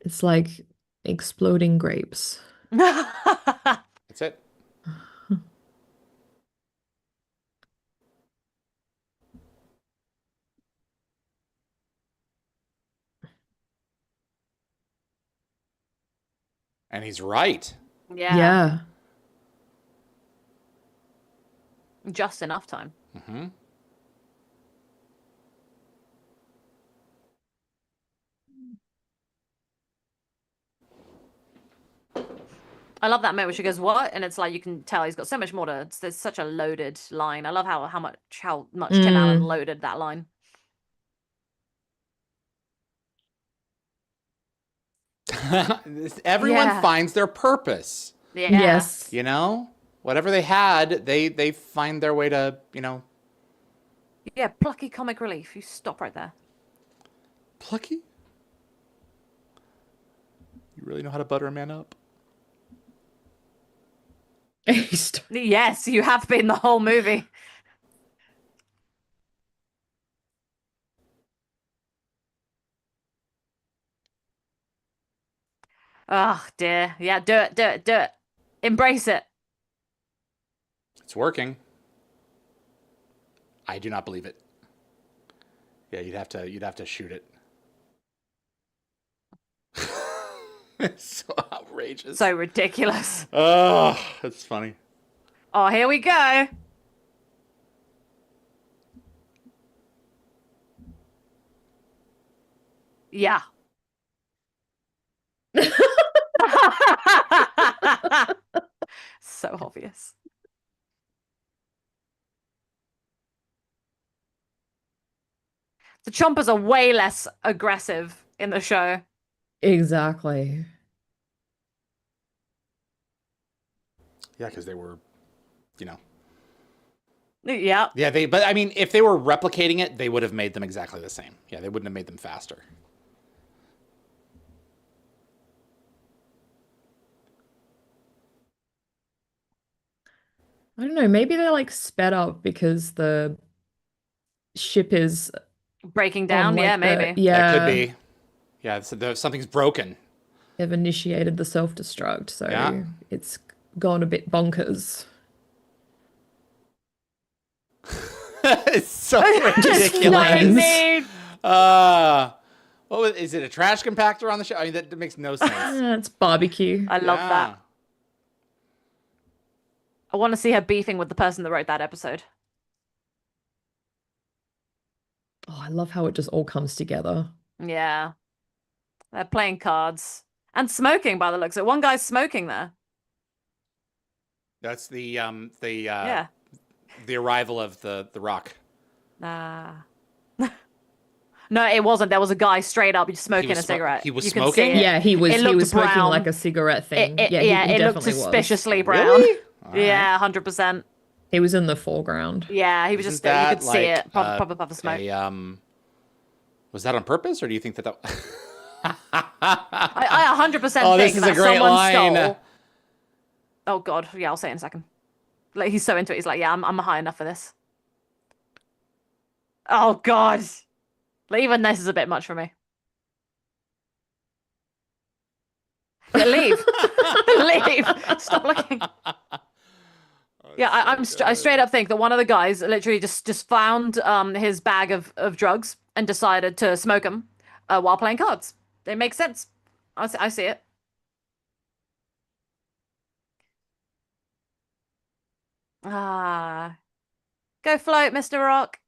It's like exploding grapes. That's it. And he's right. Yeah. Yeah. Just enough time. Mm-hmm. I love that moment where she goes, "What?" And it's like you can tell he's got so much more to. There's such a loaded line. I love how much Tim Allen loaded that line. Everyone Yeah. finds their purpose. Yeah. Yes. You know? Whatever they had, they find their way to, you know, Yeah. Plucky comic relief. You stop right there. plucky. You really know how to butter a man up? Yes, you have been the whole movie. Oh dear. Yeah, do it, do it, do it. Embrace it. It's working. I do not believe it. Yeah, you'd have to shoot it. It's so outrageous. So ridiculous. Oh, that's funny. Oh, here we go. Yeah. So obvious. The chompers are way less aggressive in the show. Exactly. Yeah, because they were, you know. Yeah. Yeah, but I mean, if they were replicating it, they would have made them exactly the same. Yeah, they wouldn't have made them faster. I don't know, maybe they're like sped up because the ship is Breaking on down. like Yeah, the maybe. That could yeah, be. Yeah, so something's broken. they've initiated the self-destruct, so Yeah. it's gone a bit bonkers. It's so Just ridiculous. flames. Is it a trash compactor on the show? I mean, that makes no sense. It's barbecue. I love Yeah. that. I want to see her beefing with the person that wrote that episode. Oh, I love how it just all comes together. Yeah. They're playing cards. And smoking by the looks of it. One guy's smoking there. That's Yeah. the arrival of the rock. Nah. No, it wasn't. There was a guy straight up smoking a cigarette. he was You could smoking? see it. Yeah, he was It looked smoking brown. like a cigarette thing. It, Yeah, he it looked definitely was. suspiciously brown. Really? All Yeah, 100%. He was in the foreground. Yeah, he was Isn't just, you that could see like, it. Proper puff of smoke. Was that on purpose, or do you think that? I 100% Oh, this think is a that great someone line. stole. Oh God, yeah, I'll say it in a second. Like he's so into it, he's like, yeah, I'm high enough for this. Oh God, like even this is a bit much for me. Yeah, leave, leave, stop looking. Yeah, I straight up think that one of the guys literally just found his bag of drugs and decided to smoke them while playing cards. It makes sense. I see it. Ah, go float, Mr. Rock.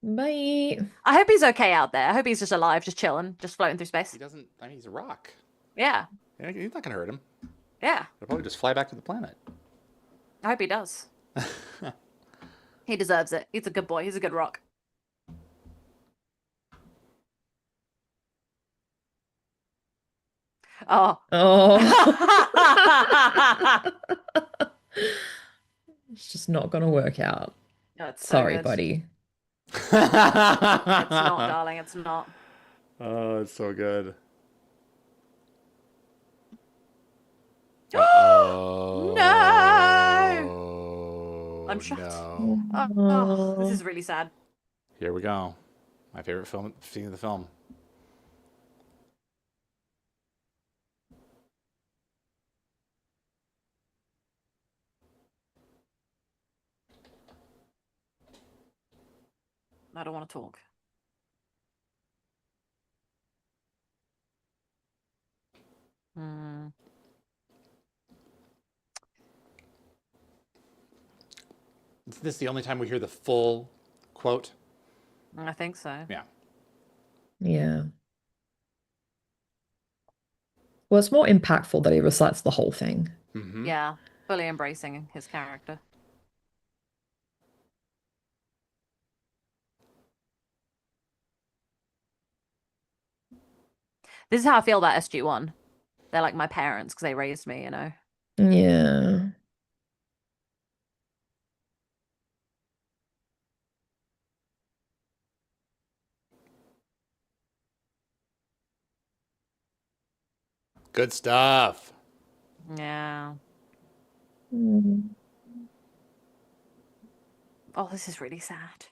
Bye. I hope he's okay out there. I hope he's just alive, just chilling, just floating through space. He doesn't. I mean, he's a rock. Yeah, Yeah, he's not gonna hurt him. yeah. He'll probably just fly back to the planet. I hope he does. He deserves it. He's a good boy. He's a good rock. Oh. Oh. It's just not gonna work out. No, it's so Sorry, good. buddy. It's not, darling. It's not. Oh, it's so good. No! I'm shocked. No. Oh, this is really sad. Here we go. My favorite scene of the film. I don't want to talk. Hmm. Is this the only time we hear the full quote? I think so. Yeah. Yeah. Well, it's more impactful that he recites the whole thing. Mm-hmm. Yeah, fully embracing his character. This is how I feel about SG-1. They're like my parents because they raised me, you know. Yeah. Good stuff. Yeah. Oh, this is really sad.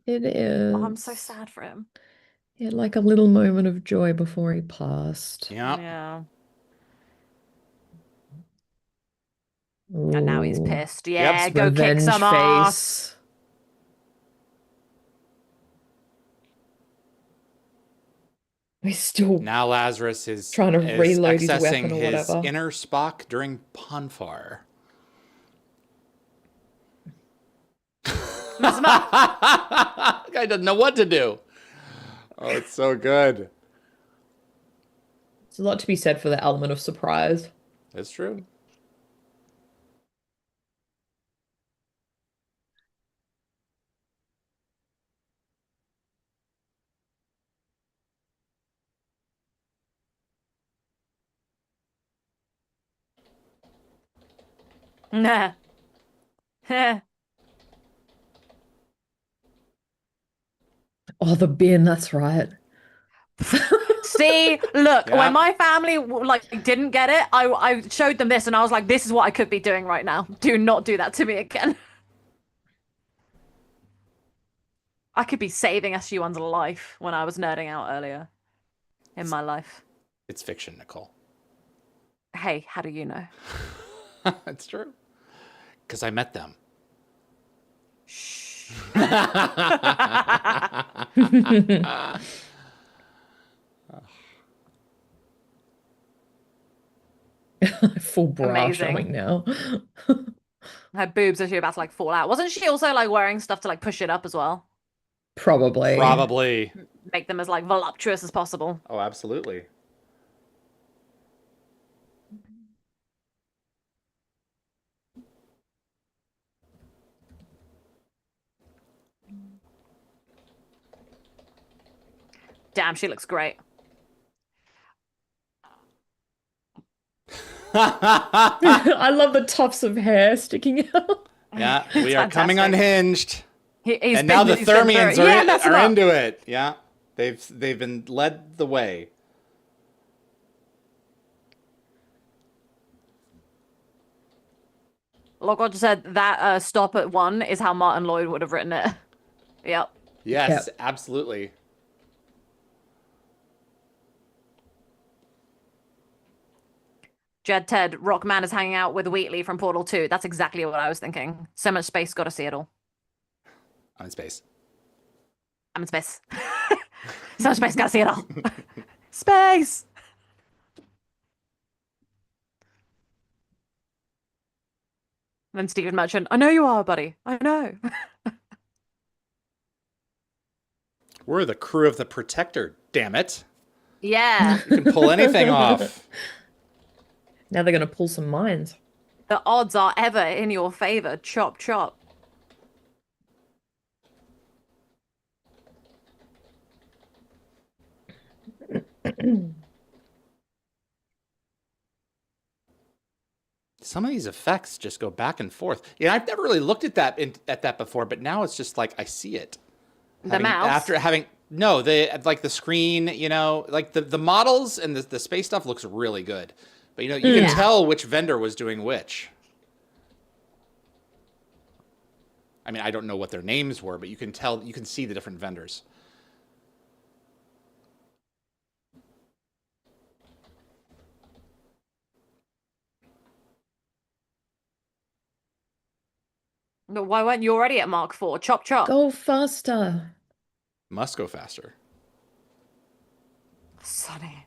It is. Oh, I'm so sad for him. He had like a little moment of joy before he passed. Yeah. Yeah. And now he's Ooh. pissed. Yeah, His go kick revenge some ass. face. He's still Now Lazarus trying to is reload his accessing weapon or his whatever. inner Spock during Ponfar. Guy doesn't know what to do. Oh, it's so good. There's a lot to be said for the element of surprise. It's true. Nah. Oh, the bin, that's right. See, look, Yeah. when my family like didn't get it, I showed them this and I was like, this is what I could be doing right now. Do not do that to me again. I could be saving SG-1's life when I was nerding out earlier in my life. It's fiction, Nicole. Hey, how do you know? It's true. Because I met them. Shh. Full bra Amazing. showing now. Her boobs are she about to like fall out? Wasn't she also like wearing stuff to like push it up as well? Probably. Probably. Make them as like voluptuous as possible. Oh, absolutely. Damn, she looks great. I love the tufts of hair sticking out. Yeah, we are coming fantastic. unhinged. He's And now the he's been through Thermians it. Yeah, mess him are up. into it. Yeah. They've been led the way. Lockwell just said that stop at 1 is how Martin Lloyd would have written it. Yep. Yes, Yep. absolutely. Jed Ted, Rockman is hanging out with Wheatley from Portal 2. That's exactly what I was thinking. So much space, gotta see it all. I'm in space. I'm in space. So much space, gotta see it all. Space! Then Stephen Merchant, I know you are, buddy. I know. We're the crew of the Protector, damn it. Yeah. You can pull anything off. Now they're going to pull some mines. The odds are ever in your favor. Chop, chop. Some of these effects just go back and forth. Yeah, I've never really looked at that before, but now it's just like I see it. The mouse? After having no, like the screen, like the models and the space stuff looks really good. But you can tell which vendor was doing which. I mean, I don't know what their names were, but you can see the different vendors. No, why weren't you already at Mark 4? Chop, chop. Go faster. Must go faster. Sonny.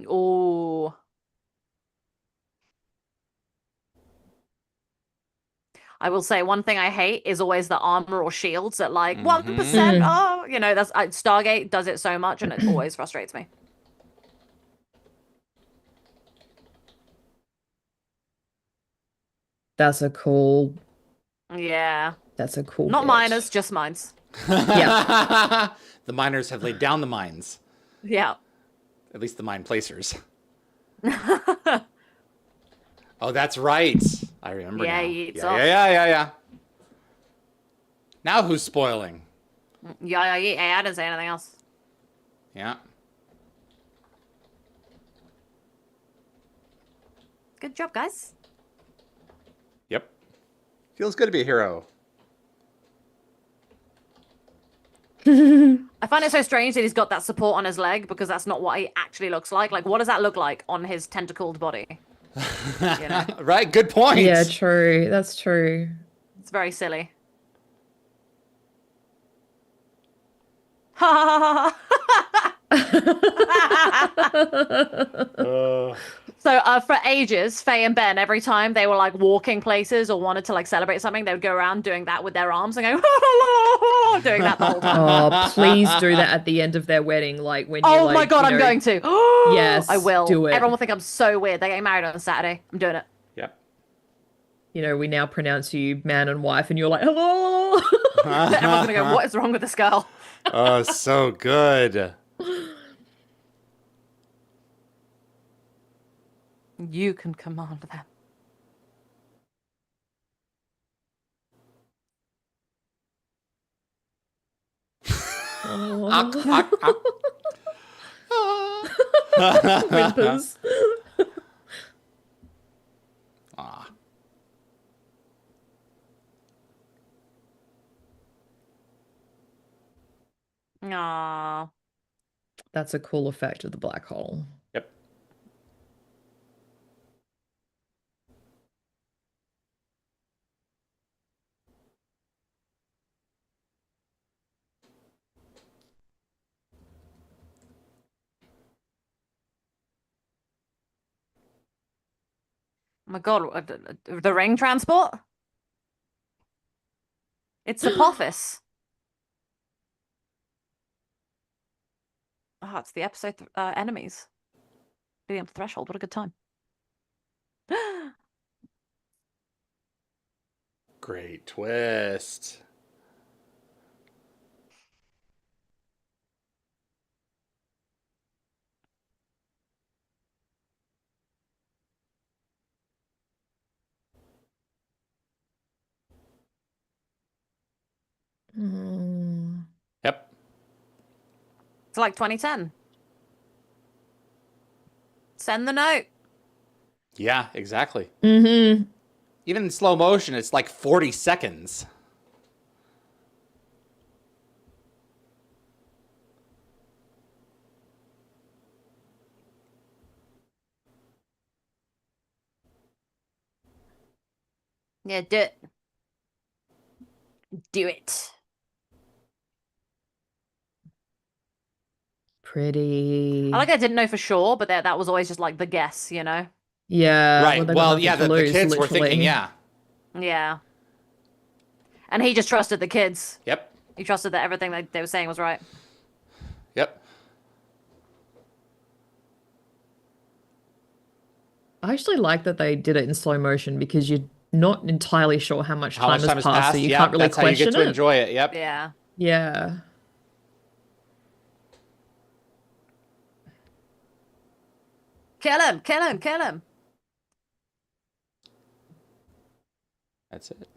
Oh. I will say one thing I hate is always the armor or shields at like 1%. Oh, that's Stargate does it so much and it always frustrates me. That's a cool. Yeah. That's a cool. Not bit. miners, just mines. Yeah. The miners have laid down the mines. Yeah. At least the mine placers. Oh, that's right. I remember Yeah, now. he eats Yeah, off. yeah. Now who's spoiling? Yeah, I didn't say anything else. Yeah. Good job, guys. Yep. Feels good to be a hero. I find it so strange that he's got that support on his leg because that's not what he actually looks like. Like, what does that look like on his tentacled body? You know? Right, good point. Yeah, true. That's true. It's very silly. Ha ha ha. So for ages, Faye and Ben, every time they were like walking places or wanted to like celebrate something, they would go around doing that with their arms and go doing that the whole time. Oh, please do that at the end of their wedding, like when you Oh like, my god, you I'm know, going to. Yes, I will. do it. Everyone will think I'm so weird. They're getting married on Saturday. I'm doing it. Yep. You know, we now pronounce you man and wife, and you're like, hello. Everyone's gonna go, what is wrong with this girl? Oh, so good. You can command them. Whimpers. Ah. Aww. That's a cool effect of the black hole. Yep. Oh my god, the ring transport? It's Apophis. Oh, it's the episode enemies. Leading up to Threshold. What a good time. Great twist. Mm. Yep. It's like 2010. Send the note. Yeah, exactly. Mm-hmm. Even in slow motion, it's like 40 seconds. Yeah, do it. Do it. Pretty. I didn't know for sure, but that was always just like the guess, you know? Yeah. Right. they got Well, nothing yeah, to the lose, kids were thinking, literally. yeah. Yeah. And he just trusted the kids. Yep. He trusted that everything they were saying was right. Yep. I actually like that they did it in slow motion because you're not entirely sure how much How time much time has has passed, passed? so you Yep, can't really that's how you get question to it. enjoy it. Yep. Yeah. Yeah. Kill him! Kill him! Kill him! That's it.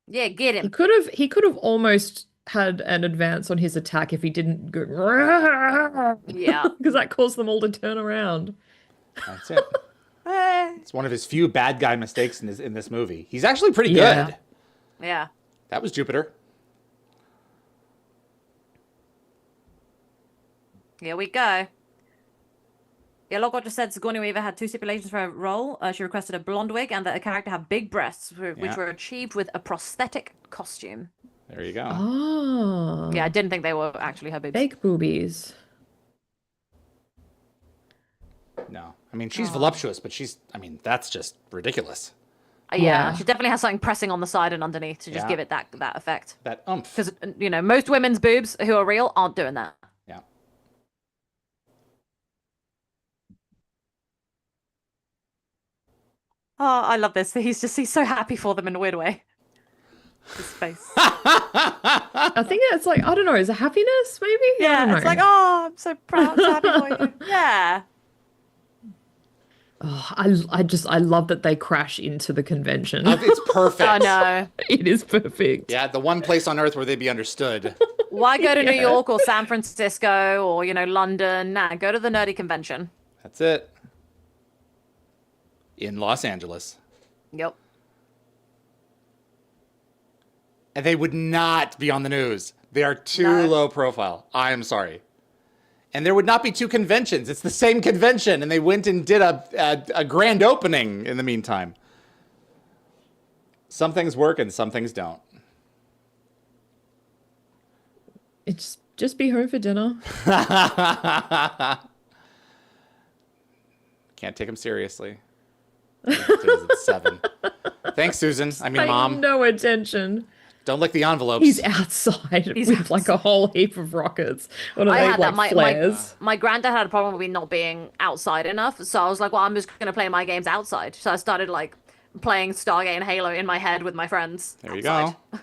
Yeah, get him. He could have almost had an advance on his attack if he didn't go Yeah. because that caused them all to turn around. That's it. It's one of his few bad guy mistakes in this movie. He's actually pretty Yeah. good. Yeah. That was Jupiter. Here we go. Yeah, Lockhart just said Sigourney Weaver had two stipulations for a role. She requested a blonde wig and that a character have big breasts, which Yeah. were achieved with a prosthetic costume. There you go. Oh. Yeah, I didn't think they were actually her boobs. Fake boobies. No. I mean, she's voluptuous, but that's just ridiculous. Yeah, Yeah. she definitely has something pressing on the side and underneath to just Yeah. give it that effect. That oomph. Because, most women's boobs who are real aren't doing that. Yeah. Oh, I love this. He's so happy for them in a weird way. His face. I think it's like, I don't know, is it happiness maybe? I don't Yeah, it's know. like, oh, I'm so proud, so happy for you. Yeah. Oh, I love that they crash into the convention. It's perfect. I know. It is perfect. Yeah, the one place on Earth where they'd be understood. Why go to New Yeah. York or San Francisco or, London? Nah, go to the nerdy convention. That's it. In Los Angeles. Yep. And they would not be on the news. They are too No. low profile. I am sorry. And there would not be two conventions. It's the same convention, and they went and did a grand opening in the meantime. Some things work and some things don't. It's just be home for dinner. Can't take them seriously. It's 7. Thanks, Susan. I mean, Pay Mom. no attention. Don't lick the envelopes. He's outside He's with like a whole heap of rockets. What are I they, had that. like flares? My granddad had a problem with me not being outside enough, so I was like, well, I'm just gonna play my games outside. So I started like playing Stargate and Halo in my head with my friends. There you outside. go.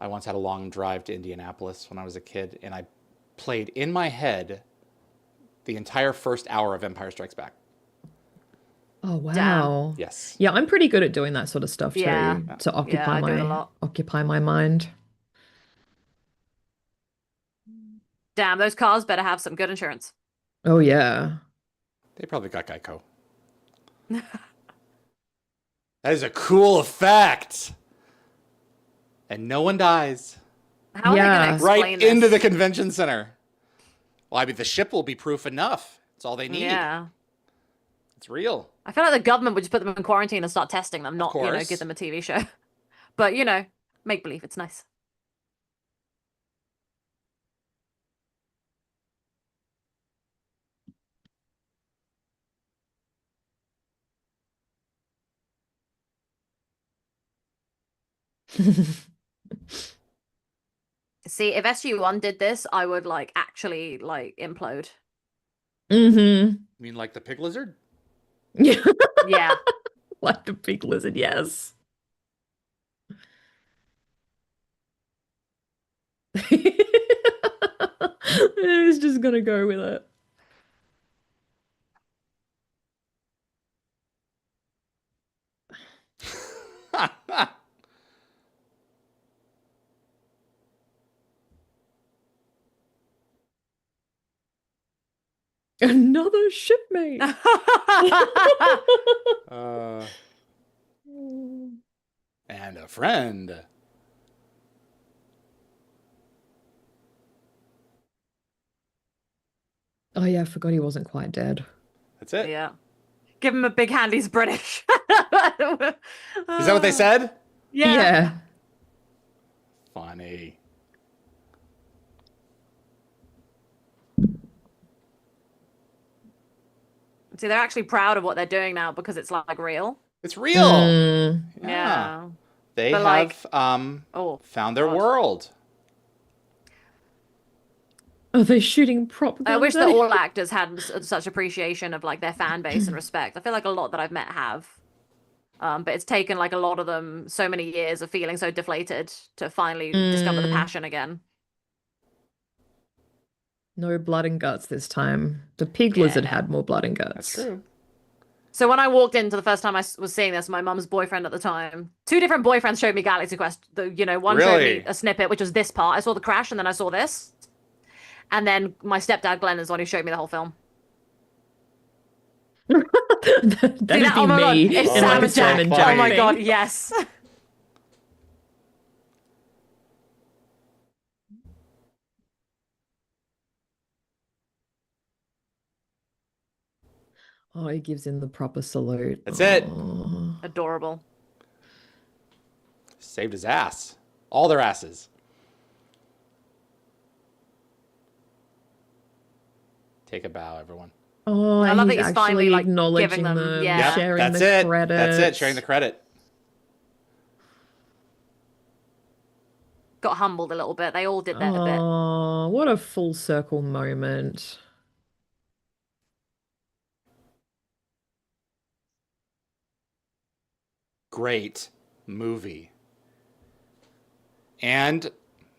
I once had a long drive to Indianapolis when I was a kid, and I played in my head the entire first hour of Empire Strikes Back. Oh wow. Yes. Yeah, I'm pretty good at doing that sort of stuff too, Yeah. to occupy I do it a lot. my mind. Damn, those cars better have some good insurance. Oh yeah. They probably got Geico. That is a cool effect. And no one dies. How are they Yeah. gonna explain Right this? into the convention center. Well, I mean, the ship will be proof enough. It's all they need. Yeah. It's real. I feel like the government would just put them in quarantine and start testing them, not, course. give them a TV show. But, make believe. It's nice. See, if SG-1 did this, I would, actually, implode. Mm-hmm. You mean like the pig lizard? Yeah. Yeah. Like the big lizard, yes. He's just gonna go with it. Another shipmate. And a friend. Oh yeah, I forgot he wasn't quite dead. That's it. Yeah. Give him a big hand, he's British. Is that what they said? Yeah. Funny. See, they're actually proud of what they're doing now because it's real. It's real. Yeah. They But, have Oh, found their God. world. Are they shooting prop guns? I wish that at him? all actors had such appreciation of their fan base and respect. I feel like a lot that I've met have. But it's taken a lot of them so many years of feeling so deflated to finally discover the passion again. No blood and guts this time. The pig lizard Yeah. had more blood and guts. That's true. So when I walked into the first time I was seeing this, my mum's boyfriend at the time, 2 different boyfriends showed me Galaxy Quest. One showed Really? me a snippet, which was this part. I saw the crash, and then I saw this. And then my stepdad Glenn is the one who showed me the whole film. That'd See be that? Oh my God, me it's in Sam like a and Sam Jack. and Oh Jack Oh my thing. God, yes. Oh, he gives him the proper salute. That's it. Oh. Adorable. Saved his ass. All their asses. Take a bow, everyone. Oh, I and love that he's he's finally, actually acknowledging giving them- them, yeah. Yep, sharing that's the it. credit. That's it. Sharing the credit. Got humbled a little bit. They all did that a bit. Oh, what a full circle moment. Great movie. And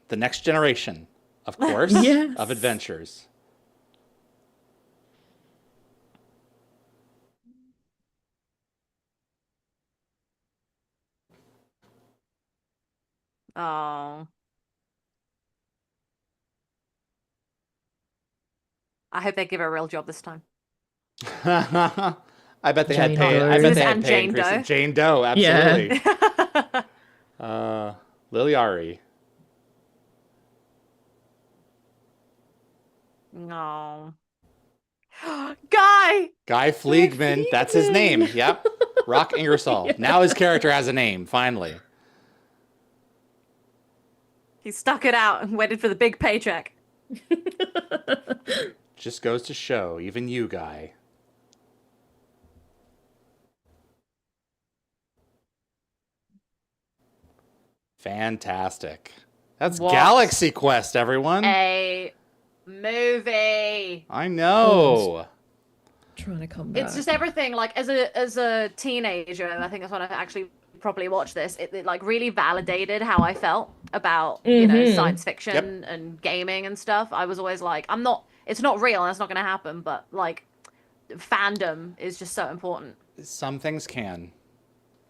the next generation, of course, Yes. of adventures. Oh. I hope they give her a real job this time. I bet they Jane had pay. Doe. I bet they And had pay Jane increase. Doe. Jane Doe, Yeah. absolutely. Liliari. No. Guy! Guy Fleegman. That's his name. Fleegman. Yep. Rock Ingersoll. Now his character has a name, finally. He stuck it out and waited for the big paycheck. Just goes to show, even you, Guy. Fantastic. That's What Galaxy Quest, everyone. a movie. I know. Trying to come back. It's just everything. Like as a teenager, I think that's when I actually properly watched this. It like really validated how I felt about science fiction and gaming and stuff. I was always like, it's not real and it's not going to happen. But like, fandom is just so important. Some things can.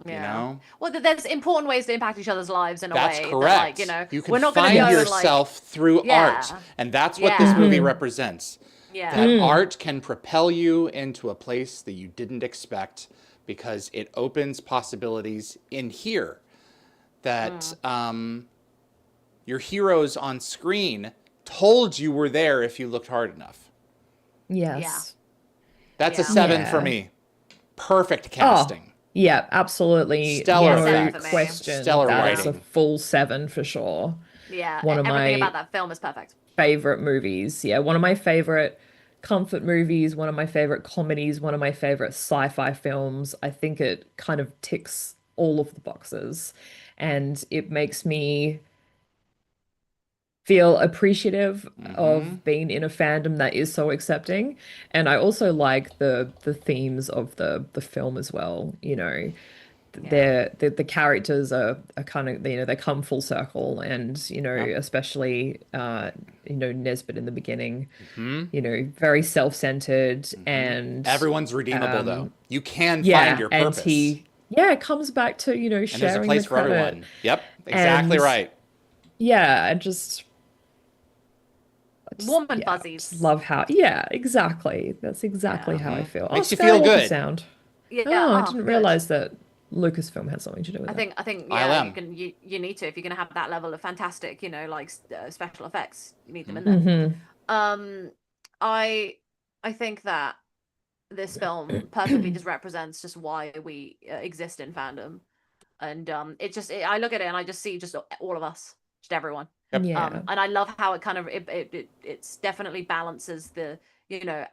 Yeah. You know? Well, there's important ways to impact each other's lives in a That's way. correct. That, like, you can we're not going to find go yourself through art. And that's what this movie represents. Yeah. That art can propel you into a place that you didn't expect because it opens possibilities in here that your heroes on screen told you were there if you looked hard enough. Yes. Yeah. That's a 7 for Yeah. me. Perfect casting. Yeah, absolutely. Stellar No effects. question. Stellar That is a writing. full 7 for sure. Yeah. One of Everything my about that film is perfect. favorite movies. Yeah, one of my favorite comfort movies, one of my favorite comedies, one of my favorite sci-fi films. I think it kind of ticks all of the boxes, and it makes me feel appreciative of being in a fandom that is so accepting. And I also like the themes of the film as well. The characters are kind of, they come full circle, and especially Nesbit in the beginning, very self-centered, and Everyone's redeemable, though. You can yeah, find your purpose. and he comes back to and there's a sharing place the for credit. everyone. Yep, exactly And right. I just Warm and yeah, fuzzies. just love how exactly. That's exactly how I feel. Makes you Skywalker feel good. Sound. Yeah. I didn't good. realize that Lucasfilm had something to do with it. I think ILM. you need to, if you're gonna have that level of fantastic, special effects, you need them in there. I think that this film perfectly just represents just why we exist in fandom, and I look at it and I just see just all of us, just everyone. Yep. Yeah. And I love how it kind of it's definitely balances the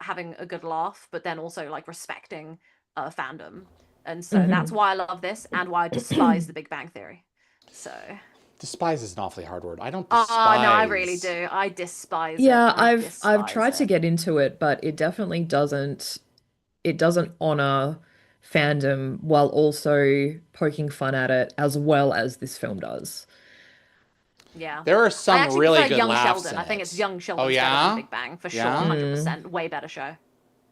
having a good laugh, but then also like respecting fandom, and so that's why I love this and why I despise The Big Bang Theory. So Despise is an awfully hard word. I don't no, despise. I really do. I despise Yeah, it. I I've tried despise to it. get into it, but it definitely doesn't honor fandom while also poking fun at it as well as this film does. Yeah. There are I some actually really prefer good Young laughs Sheldon. in I think it. it's Young Sheldon Oh, better yeah? than Big Bang for sure. Yeah? 100%. Way better show.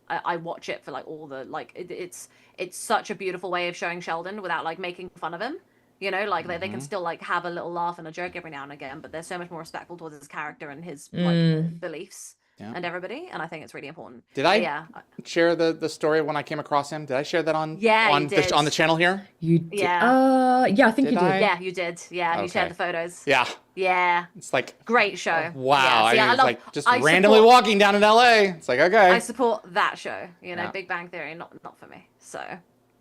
I watch it for like all the it's such a beautiful way of showing Sheldon without like making fun of him. They can still like have a little laugh and a joke every now and again, but they're so much more respectful towards his character and his like beliefs and everybody, and I think it's really important. Did I share the story when I came across him? Did I share that on you did. on the channel here? You did. Yeah. Yeah, I think Did you did. I? Yeah, you did. Yeah, you shared Okay. the photos. Yeah. Yeah. It's like Great show. wow. Yeah. See, I was love- like just I randomly support- walking down in LA. It's like okay. I support that show. Yeah. Big Bang Theory, not for me. So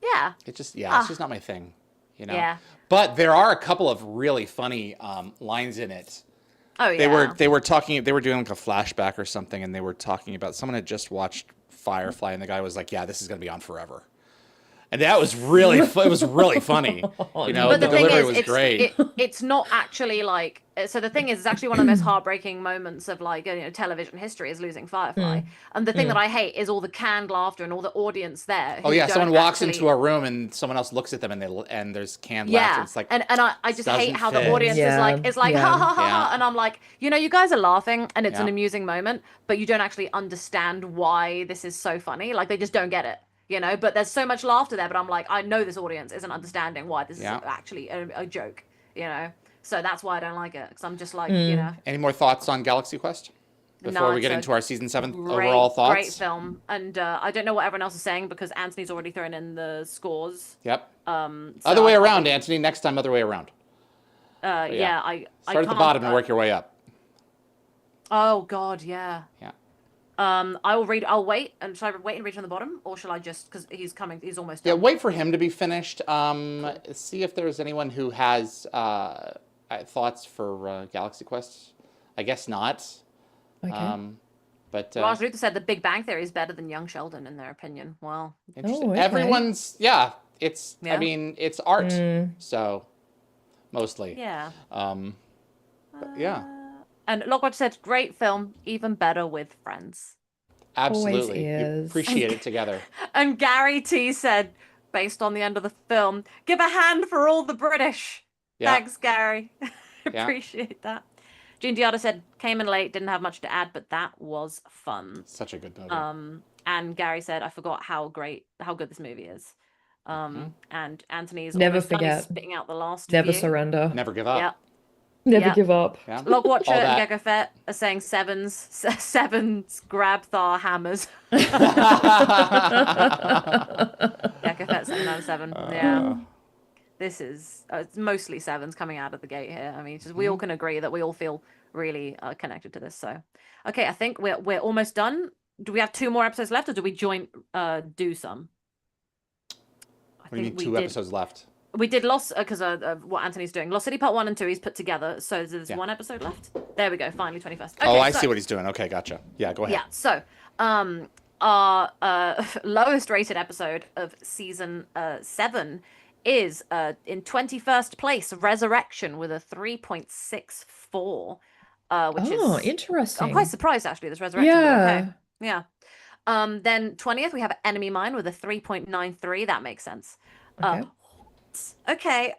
yeah. It's just it's just not my thing. Yeah. But there are a couple of really funny lines in it. Oh yeah. They were doing like a flashback or something, and they were talking about someone had just watched Firefly, and the guy was like, "Yeah, this is gonna be on forever," and that was really it was really funny. But the the thing delivery is, was great. it's not actually like. So the thing is, it's actually one of the most heartbreaking moments of like television history is losing Firefly. And the thing that I hate is all the canned laughter and all the audience there. Oh who yeah, don't someone walks actually- into a room and someone else looks at them and there's canned laughter. Yeah, It's like and I just hate doesn't how the fit. audience is like Yeah. ha ha ha ha, Yeah. and I'm like, you guys are laughing and it's an Yeah. amusing moment, but you don't actually understand why this is so funny. Like they just don't get it, But there's so much laughter there, but I'm like, I know this audience isn't understanding why this is actually a joke, So that's why I don't like it, because I'm just like, Any more thoughts on Galaxy Quest? before we it's get a into our season 7 great, overall thoughts. great film. And I don't know what everyone else is saying because Anthony's already thrown in the scores. Yep. So Other way I can't around, really- Anthony. Next time, other way around. But yeah, I Start at the can't, bottom and work your way up. Oh God, yeah. Yeah. I will read. I'll wait. And shall I wait and read from the bottom, or shall I just because he's coming? He's almost Yeah, done. wait for him to be finished. See if there's anyone who has thoughts for Galaxy Quest. I guess not. Okay. But Raj Luther said the Big Bang Theory is better than Young Sheldon in their opinion. Well, interesting. Oh, okay. Everyone's I Yeah. mean, it's art, so mostly. yeah. But yeah, And Lockwatch said, "Great film, even better with friends." absolutely. You is. appreciate it together. And Gary T said, based on the end of the film, "Give a hand for all the British." Yeah. Thanks, Gary. Yeah. Appreciate that. Jean Diada said, "Came in late, didn't have much to add, but that was fun." Such a good movie. And Gary said, "I forgot how good this movie is." And Anthony's Never almost done, he's forget. spitting out the last Never few. surrender. Never give up. Yeah. Never Yeah. give up. Yeah. Logwatcher All and that. Gecko Fett are saying sevens grab Thar hammers. Gecko Fett 7 out of 7. Yeah. This is it's mostly sevens coming out of the gate here. I mean, just we all can agree that we all feel really connected to this. So, okay, I think we're almost done. Do we have 2 more episodes left, or do we joint do some? What do you mean 2 episodes left? We did Lost because of what Anthony's doing. Lost City Part 1 and 2 he's put together. So there's 1 episode left. There we go. Finally, 21st. Okay, I see what he's doing. Okay, gotcha. Yeah, go ahead. Yeah. So, our lowest rated episode of season 7 is in 21st place, Resurrection, with a 3.64, which is interesting. I'm quite surprised actually. This Resurrection. Yeah. Okay. Yeah. Then 20th we have Enemy Mine with a 3.93. That makes sense. Okay. Okay.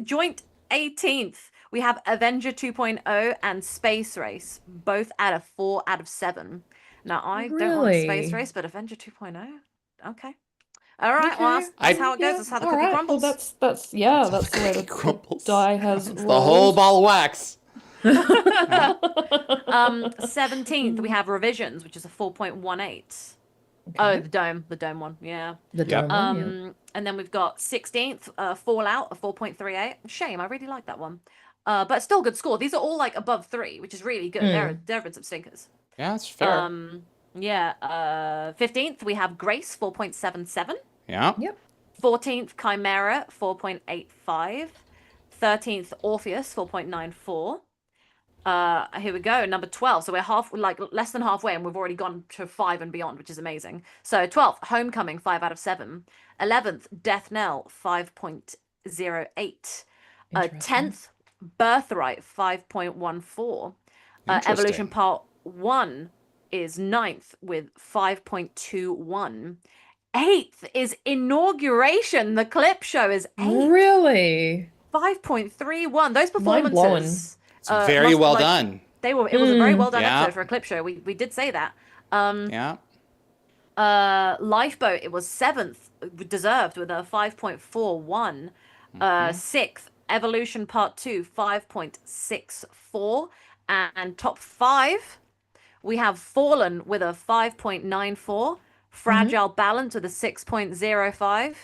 Joint 18th. We have Avenger 2.0 and Space Race, both at a 4 out of 7. Now I don't want Space Really? Race, but Avenger 2.0. Okay. All right. Well, Okay. that's how it goes. That's how the all cookie right. crumbles. Well, that's the way the Crumbles. die has It's the whole ball of wax. 17th we have Revisions, which is a 4.18. Oh, the dome one. Yeah. The dome one, yeah. And then we've got 16th Fallout, a 4.38. Shame, I really like that one. But still good score. These are all like above 3, which is really good. There have been some stinkers. Yeah, that's fair. 15th we have Grace, 4.77. Yeah. Yep. 14th Chimera, 4.85. 13th Orpheus, 4.94. Here we go, number 12. So we're less than halfway, and we've already gone to 5 and beyond, which is amazing. So 12th Homecoming, 5 out of 7. 11th Death Knell, 5.08. 10th Birthright, 5.14. Evolution Part 1 is 9th with 5.21. 8th is Inauguration. The clip show is 8th. Really? 5.31. Those Mind-blowing. performances. It's very well done. It was a very well done Yeah. episode for a clip show. We did say that. Yeah. Lifeboat, it was 7th, deserved, with a 5.41. 6th, Evolution Part 2, 5.64. And top 5, we have Fallen with a 5.94. Fragile Balance with a 6.05.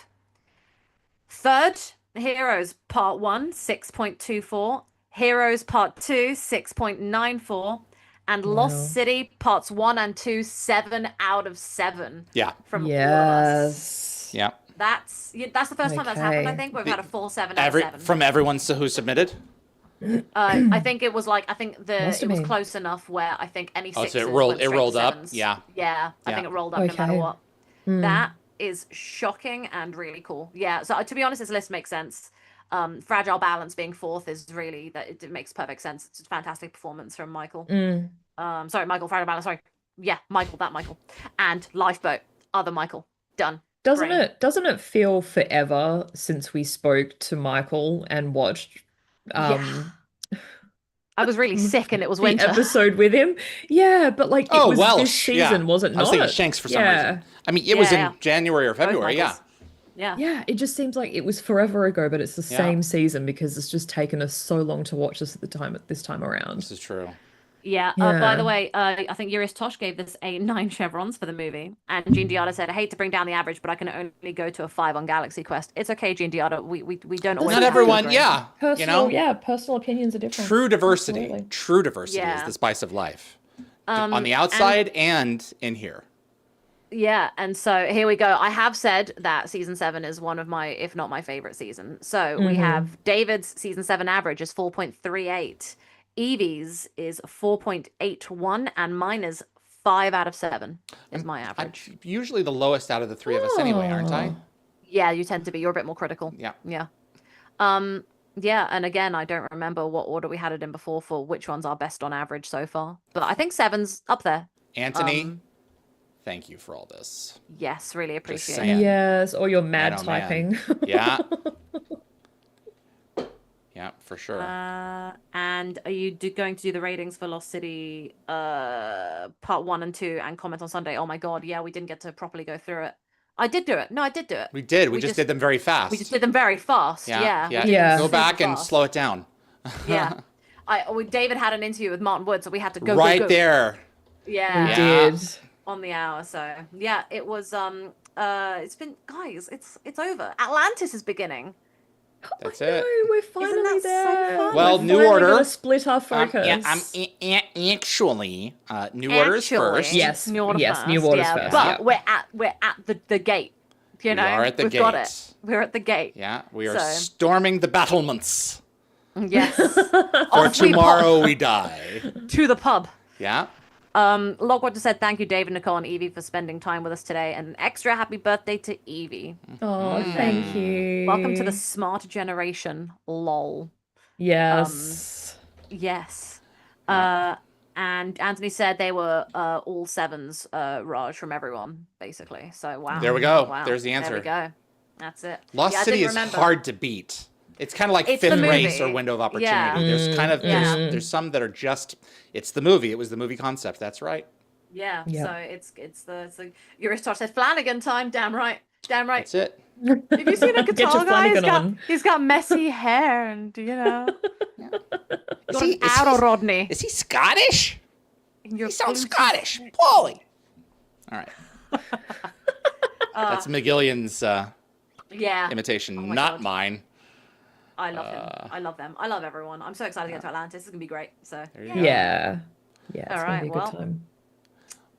Third, Heroes Part 1, 6.24. Heroes Part 2, 6.94. And Lost City Parts 1 and 2, 7 out of 7. Yeah. From all of us. Yes. Yeah. That's the first time that's happened, I Okay. think. We've had a full 7 out of 7. From everyone who submitted. I think it was like, Must it have was been. close enough where I think any Oh, so sixes it rolled- went it straight to rolled up? sevens. Yeah. Yeah, I Yeah. think it rolled up no matter Okay. what. That is shocking and really cool. Yeah, so to be honest, this list makes sense. Fragile Balance being 4th is really, that it makes perfect sense. It's a fantastic performance from Michael. Sorry, Michael, Fragile Balance, sorry. Yeah, Michael, that Michael. And Lifeboat, other Michael. Done. Doesn't Brain. it feel forever since we spoke to Michael and watched I was really sick and it was the winter. episode with him? Yeah, but like it was Welsh. this season, was it I was not? thinking Shanks for some Yeah. reason. I mean, it was Yeah. in January or February. Yeah. Michaels. Yeah. Yeah, it just seems like it was forever ago, but it's the Yeah. same season because it's just taken us so long to watch this this time around. This is true. Yeah. By the Yeah. way, I think Yuris Tosh gave this a 9 chevrons for the movie, and Gene Diada said, "I hate to bring down the average, but I can only go to a 5 on Galaxy Quest." It's okay, Gene Diada. We don't always Not have to everyone, agree. yeah. Personal, personal opinions are different. True diversity. Absolutely. True diversity is Yeah. the spice of life. On the outside and in here. Yeah, and so here we go. I have said that season 7 is one of my, if not my favorite season. So we have David's season 7 average is 4.38. Evie's is 4.81, and mine is 5 out of 7 is my average. I'm usually the lowest out of the three of us anyway, aren't I? Yeah, you tend to be. You're a bit more critical. Yeah. Yeah. Yeah, and again, I don't remember what order we had it in before for which one's our best on average so far. But I think 7's up there. Anthony, thank you for all this. Yes, really appreciate saying. it. Yes, or your mad Man, oh, man. typing. Yeah. Yeah, for sure. And are you going to do the ratings for Lost City part 1 and 2 and comment on Sunday? Oh my God, yeah, we didn't get to properly go through it. I did do it. No, I did do it. We did. We just did them very fast. We just did them very fast. Yeah. Yeah. We did them Go super back and fast. slow it down. Yeah. David had an interview with Martin Wood, so we had to go Right go. there. Yeah. We Yeah. did. On the hour, so yeah, it was it's been, guys, it's over. Atlantis is beginning. That's I it. know, we're finally that so there. fun? Well, We're New finally Order. gonna split our focus. Actually, New Order's first. Yes, New Order yes, first. New Order's yeah, first, But yeah. we're at the gate. You know, We are at the we've got gate. it. We're at the gate. Yeah, we are So- storming the battlements. Yes. For tomorrow we die. To the pub. Yeah. Logwater said, "Thank you, David, Nicole, and Evie, for spending time with us today, and an extra happy birthday to Evie. Oh, thank you. Welcome to the smart generation. Lol." Yes. Yes. And Anthony said they were all 7s, Raj, from everyone, basically. So wow. There we go. Wow. There's the There answer. we go. That's it. Lost Yeah, I City did is remember. hard to beat. It's kind of like It's the Fifth Race or movie. Window of Opportunity. Yeah. There's kind of Yeah. there's some that are just it's the movie. It was the movie concept. That's right. Yeah. Yeah. So it's the Eurostar said Flanagan time. Damn right. Damn right. That's it. Have you seen a Get your guitar guy? Flanagan He's on. got messy hair and Is he, Arrow Rodney. is he Scottish? Your He sounds blue- Scottish. Paulie. All right. That's McGillian's Yeah. imitation, my not God. mine. I love him. I love them. I love everyone. I'm so excited to get to Atlantis. It's gonna be great. So There you go. Yeah. Yeah, it's All gonna right, be a well. good time.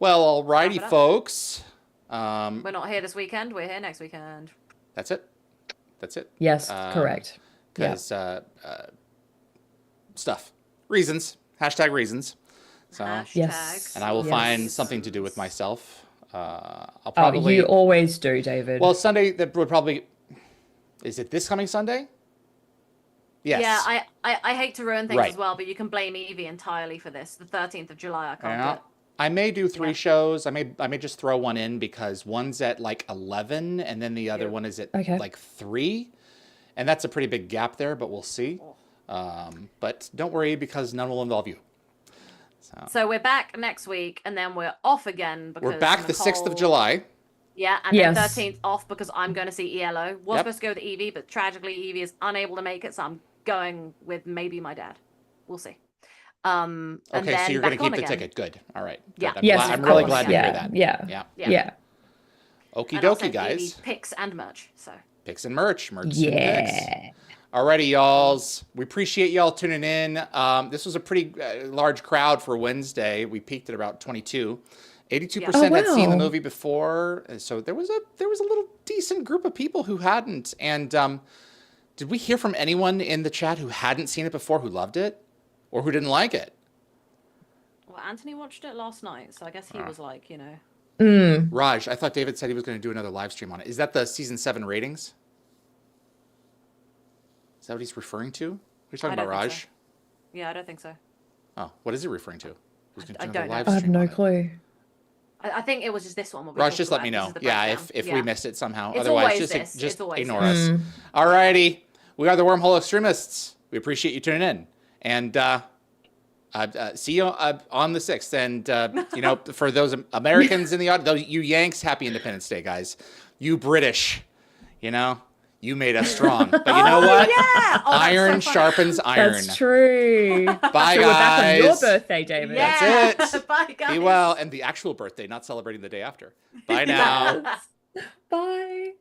Well, Wrap alrighty, it up. folks. we're not here this weekend. We're here next weekend. That's it. That's it. Yes, correct. Yeah. Because stuff, reasons, hashtag reasons. So, Hashtag. Yes. and I will Yes. find something to do with myself. I'll Oh, probably. you always do, David. Well, Sunday that would probably. Is it this coming Sunday? Yes. Yeah, I hate to ruin things Right. as well, but you can blame Evie entirely for this. The 13th of July, I can't Yeah. do it. I may do 3 Yeah. shows. I may just throw one in because one's at like 11 and then the other Yeah. one is at Okay. like 3. And that's a pretty big gap there, but we'll see. But don't worry because none will involve you. So we're back next week, and then we're off again because We're back the 6th of Nicole- July. Yeah, and Yes. then 13th off because I'm going to see ELO. Was Yep. supposed to go with Evie, but tragically Evie is unable to make it, so I'm going with maybe my dad. We'll see. And Okay, then so you're going back to keep on the again. ticket. Good. All right. Good. Yeah. I'm, yes, glad, of I'm really course. glad to yeah. hear that. Yeah. Yeah. Yeah. Yeah. Okie And I'll dokie, send Evie guys. pics and merch. So Picks and merch. Merch and picks. Yeah. Alrighty, y'alls. We appreciate y'all tuning in. This was a pretty large crowd for Wednesday. We peaked at about 22. 82% Oh, had seen the wow. movie before, so there was a little decent group of people who hadn't. And did we hear from anyone in the chat who hadn't seen it before who loved it, or who didn't like it? well, Anthony watched it last night, so I guess he was like, Raj, I thought David said he was going to do another live stream on it. Is that the season 7 ratings? Is that what he's referring to? What are you talking I about, don't think Raj? so. Yeah, I don't think so. Oh, what is he referring to? He's gonna I do don't another know. live I have stream no on it. clue. I think it was just this one. What we Raj, talked just let about. me This know. is the Yeah, breakdown. if we missed it somehow. It's Otherwise, always just this. just It's always ignore this. us. Alrighty, we are the Wormhole Extremists. We appreciate you tuning in, and see you on the 6th. And for those Americans in the audience, you Yanks, happy Independence Day, guys. You British, you You made us strong. But you know what? Yeah. Oh, that's Iron so funny. sharpens iron. That's true. Bye, So we're back on your guys. birthday, David. Yeah. That's it. Bye, guys. Be well. And the actual birthday, not celebrating the day after. Bye now. Bye.